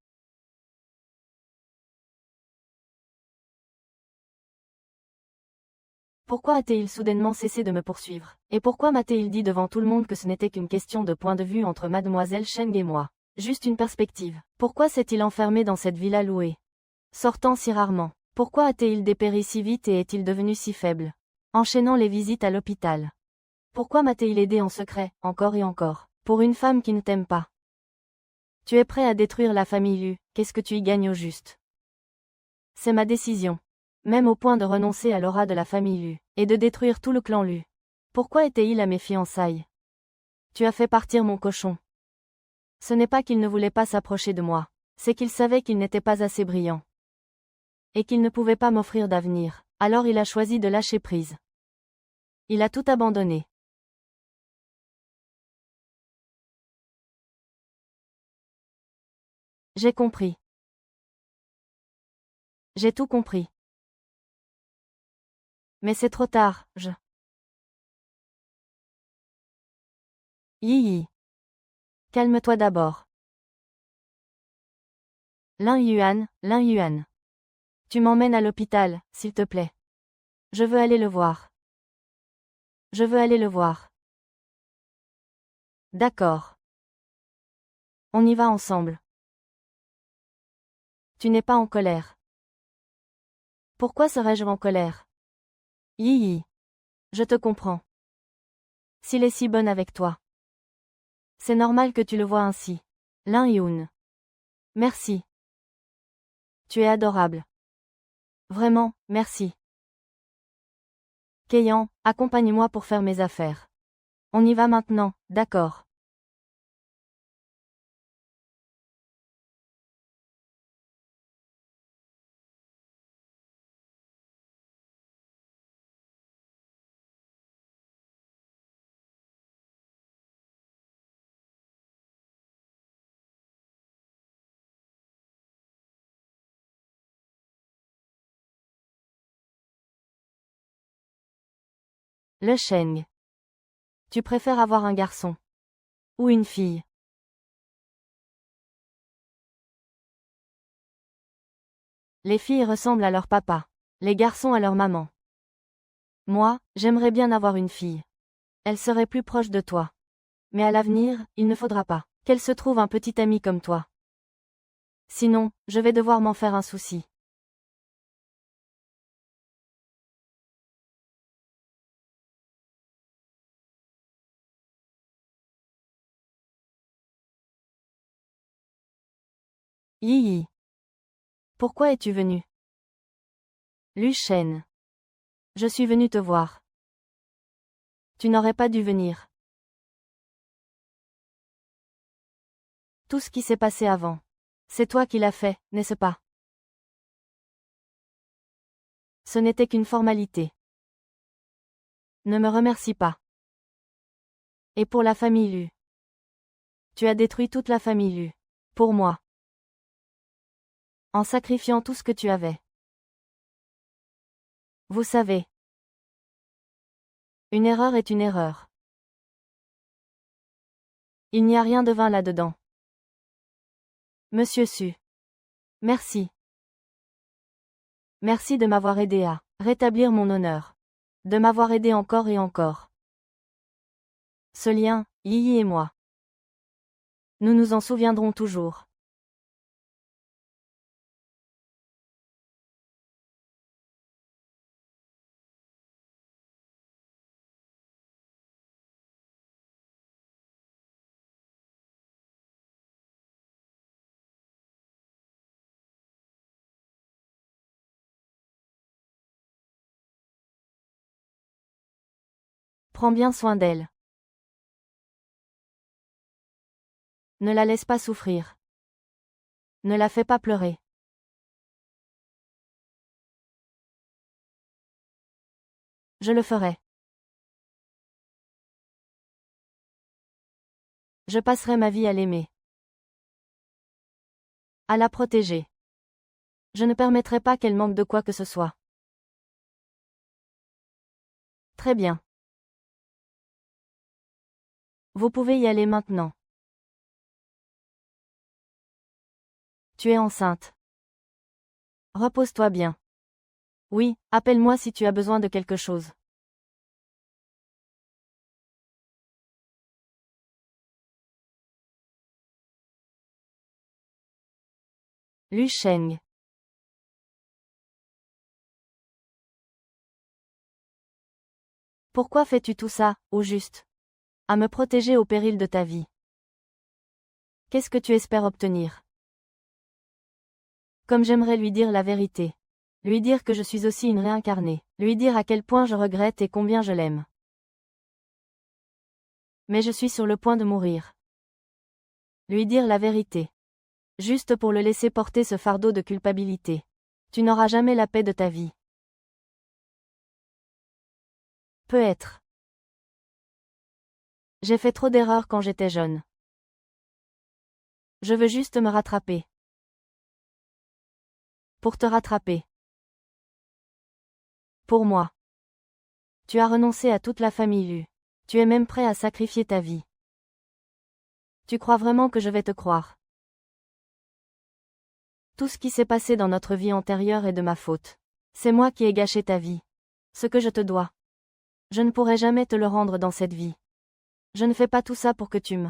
Pourquoi a-t-il soudainement cessé de me poursuivre? Et pourquoi m'a-t-il dit devant tout le monde que ce n'était qu'une question de point de vue entre mademoiselle Sheng et moi? Juste une perspective. Pourquoi s'est-il enfermé dans cette villa louée? Sortant si rarement. Pourquoi a-t-il dépéri si vite et est-il devenu si faible? Enchaînant les visites à l'hôpital. Pourquoi m'a-t-il aidé en secret, encore et encore? Pour une femme qui ne t'aime pas. Tu es prêt à détruire la famille Lu, qu'est-ce que tu y gagnes au juste? C'est ma décision. Même au point de renoncer à l'aura de la famille Lu, et de détruire tout le clan Lu. Pourquoi était-il à mes fiançailles? Tu as fait partir mon cochon. Ce n'est pas qu'il ne voulait pas s'approcher de moi, c'est qu'il savait qu'il n'était pas assez brillant. Et qu'il ne pouvait pas m'offrir d'avenir, alors il a choisi de lâcher prise. Il a tout abandonné. J'ai compris. J'ai tout compris. Mais c'est trop tard, Yi. Calme-toi d'abord. Lin Yuan. Tu m'emmènes à l'hôpital, s'il te plaît. Je veux aller le voir. Je veux aller le voir. D'accord. On y va ensemble. Tu n'es pas en colère. Pourquoi serais-je en colère? Yi. Je te comprends. S'il est si bon avec toi. C'est normal que tu le vois ainsi. Lin Yun. Merci. Tu es adorable. Vraiment, merci. Keiyan, accompagne-moi pour faire mes affaires. On y va maintenant, d'accord. Le Sheng. Tu préfères avoir un garçon. Ou une fille. Les filles ressemblent à leur papa. Les garçons à leur maman. Moi, j'aimerais bien avoir une fille. Elle serait plus proche de toi. Mais à l'avenir, il ne faudra pas qu'elle se trouve un petit ami comme toi. Sinon, je vais devoir m'en faire un souci. Yi. Pourquoi es-tu venu? Lu Shen. Je suis venu te voir. Tu n'aurais pas dû venir. Tout ce qui s'est passé avant. C'est toi qui l'as fait, n'est-ce pas? Ce n'était qu'une formalité. Ne me remercie pas. Et pour la famille Lu. Tu as détruit toute la famille Lu. Pour moi. En sacrifiant tout ce que tu avais. Vous savez. Une erreur est une erreur. Il n'y a rien de vain là-dedans. Monsieur Su. Merci. Merci de m'avoir aidé à rétablir mon honneur. De m'avoir aidé encore et encore. Ce lien, Yi et moi. Nous nous en souviendrons toujours. Prends bien soin d'elle. Ne la laisse pas souffrir. Ne la fais pas pleurer. Je le ferai. Je passerai ma vie à l'aimer. À la protéger. Je ne permettrai pas qu'elle manque de quoi que ce soit. Très bien. Vous pouvez y aller maintenant. Tu es enceinte. Repose-toi bien. Oui, appelle-moi si tu as besoin de quelque chose. Lu Sheng. Pourquoi fais-tu tout ça, au juste? À me protéger au péril de ta vie. Qu'est-ce que tu espères obtenir? Comme j'aimerais lui dire la vérité. Lui dire que je suis aussi une réincarnée. Lui dire à quel point je regrette et combien je l'aime. Mais je suis sur le point de mourir. Lui dire la vérité. Juste pour le laisser porter ce fardeau de culpabilité. Tu n'auras jamais la paix de ta vie. Peut-être. J'ai fait trop d'erreurs quand j'étais jeune. Je veux juste me rattraper. Pour te rattraper. Pour moi. Tu as renoncé à toute la famille Lu. Tu es même prêt à sacrifier ta vie. Tu crois vraiment que je vais te croire? Tout ce qui s'est passé dans notre vie antérieure est de ma faute. C'est moi qui ai gâché ta vie. Ce que je te dois. Je ne pourrai jamais te le rendre dans cette vie. Je ne fais pas tout ça pour que tu me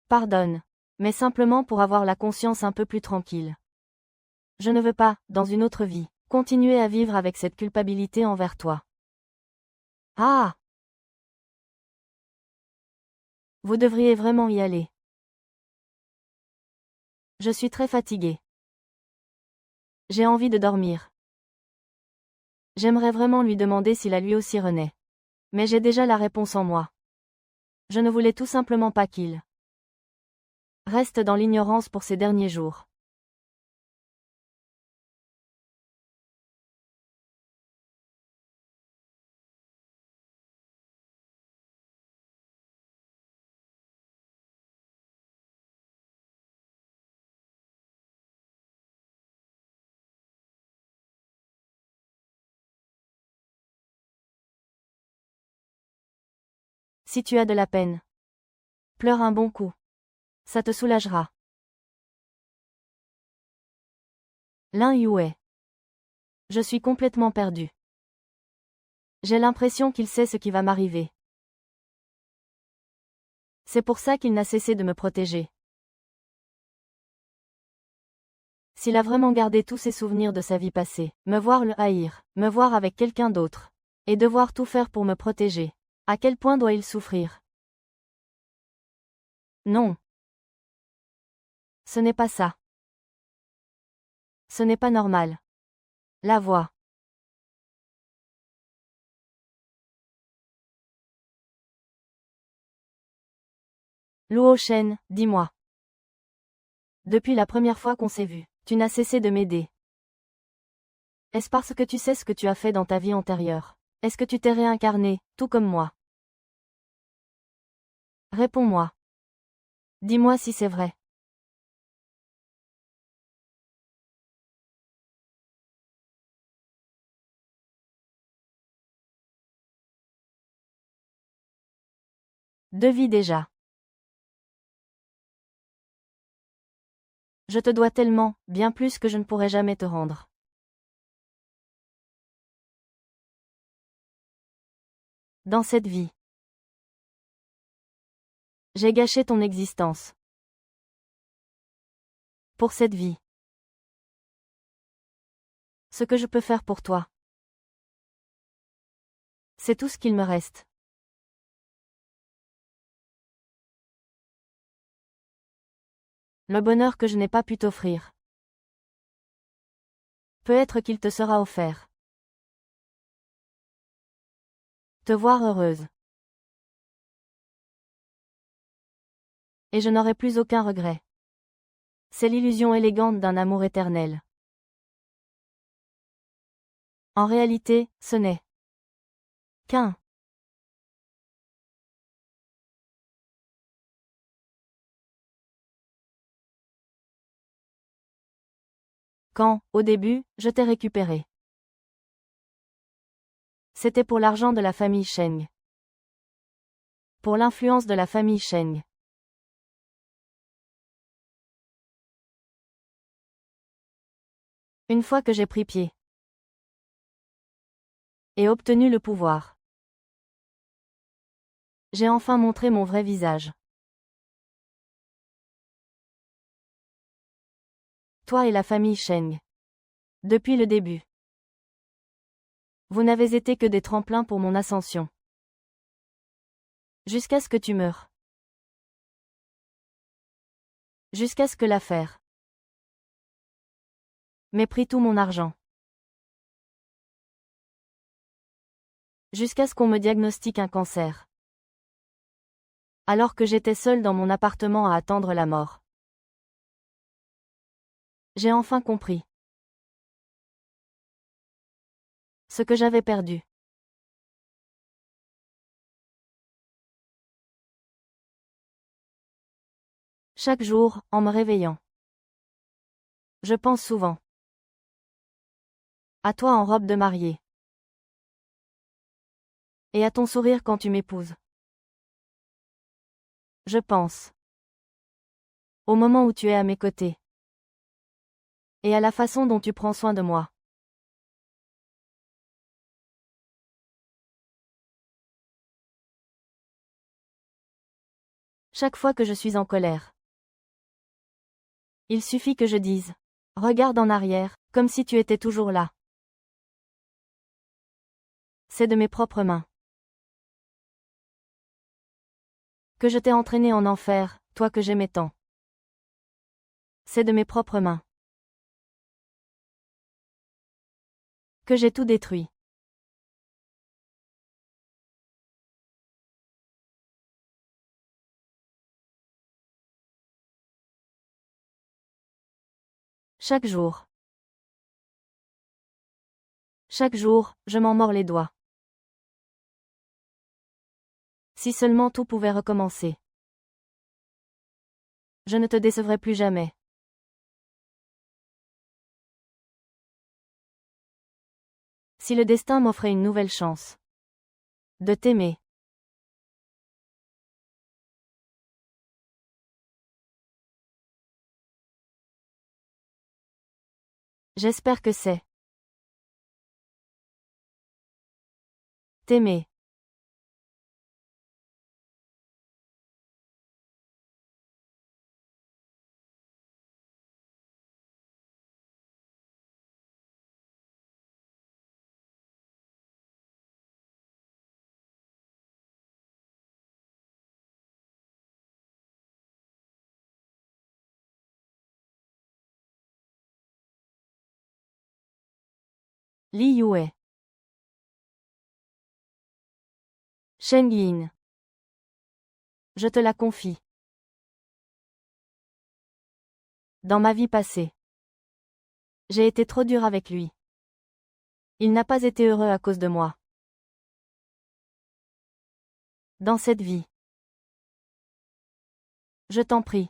pardonnes, mais simplement pour avoir la conscience un peu plus tranquille. Je ne veux pas, dans une autre vie, continuer à vivre avec cette culpabilité envers toi. Ah! Vous devriez vraiment y aller. Je suis très fatiguée. J'ai envie de dormir. J'aimerais vraiment lui demander s'il a lui aussi renaît. Mais j'ai déjà la réponse en moi. Je ne voulais tout simplement pas qu'il reste dans l'ignorance pour ces derniers jours. Si tu as de la peine, pleure un bon coup. Ça te soulagera. Lin Yue. Je suis complètement perdu. J'ai l'impression qu'il sait ce qui va m'arriver. C'est pour ça qu'il n'a cessé de me protéger. S'il a vraiment gardé tous ses souvenirs de sa vie passée, me voir le haïr, me voir avec quelqu'un d'autre, et devoir tout faire pour me protéger, à quel point doit-il souffrir? Non. Ce n'est pas ça. Ce n'est pas normal. La voix. Luo Shen, dis-moi. Depuis la première fois qu'on s'est vu, tu n'as cessé de m'aider. Est-ce parce que tu sais ce que tu as fait dans ta vie antérieure? Est-ce que tu t'es réincarné, tout comme moi? Réponds-moi. Dis-moi si c'est vrai. Deux vies déjà. Je te dois tellement, bien plus que je ne pourrai jamais te rendre. Dans cette vie. J'ai gâché ton existence. Pour cette vie. Ce que je peux faire pour toi. C'est tout ce qu'il me reste. Le bonheur que je n'ai pas pu t'offrir. Peut-être qu'il te sera offert. Te voir heureuse. Et je n'aurai plus aucun regret. C'est l'illusion élégante d'un amour éternel. En réalité, ce n'est qu'un quand, au début, je t'ai récupéré. C'était pour l'argent de la famille Sheng. Pour l'influence de la famille Sheng. Une fois que j'ai pris pied et obtenu le pouvoir, j'ai enfin montré mon vrai visage. Toi et la famille Sheng. Depuis le début. Vous n'avez été que des tremplins pour mon ascension. Jusqu'à ce que tu meures. Jusqu'à ce que l'affaire m'ait pris tout mon argent. Jusqu'à ce qu'on me diagnostique un cancer. Alors que j'étais seule dans mon appartement à attendre la mort. J'ai enfin compris ce que j'avais perdu. Chaque jour, en me réveillant. Je pense souvent à toi en robe de mariée. Et à ton sourire quand tu m'épouses. Je pense au moment où tu es à mes côtés. Et à la façon dont tu prends soin de moi. Chaque fois que je suis en colère. Il suffit que je dise. Regarde en arrière, comme si tu étais toujours là. C'est de mes propres mains que je t'ai entraîné en enfer, toi que j'aimais tant. C'est de mes propres mains que j'ai tout détruit. Chaque jour. Chaque jour, je m'en mords les doigts. Si seulement tout pouvait recommencer. Je ne te décevrai plus jamais. Si le destin m'offrait une nouvelle chance de t'aimer. J'espère que c'est t'aimer. Li Yue. Shen Yin. Je te la confie. Dans ma vie passée. J'ai été trop dur avec lui. Il n'a pas été heureux à cause de moi. Dans cette vie. Je t'en prie.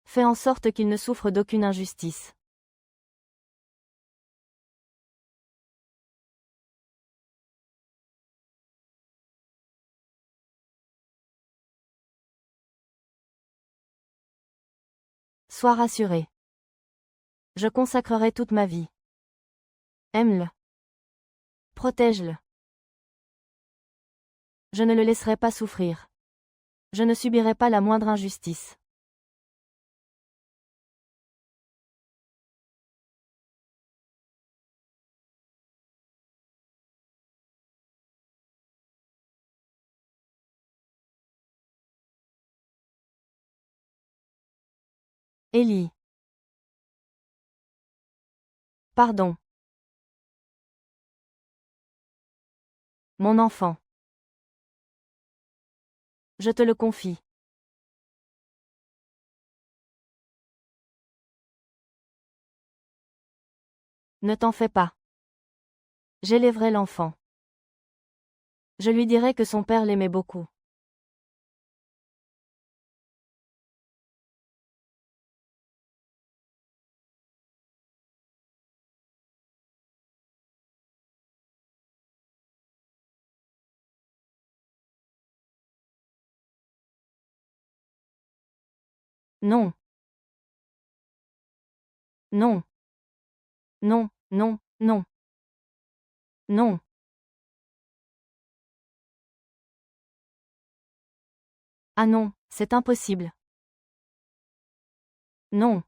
Fais en sorte qu'il ne souffre d'aucune injustice. Sois rassuré. Je consacrerai toute ma vie. Aime-le. Protège-le. Je ne le laisserai pas souffrir. Je ne subirai pas la moindre injustice. Ellie. Pardon. Mon enfant. Je te le confie. Ne t'en fais pas. J'élèverai l'enfant. Je lui dirai que son père l'aimait beaucoup. Non. Non. Non, non, non. Non. Ah non, c'est impossible. Non.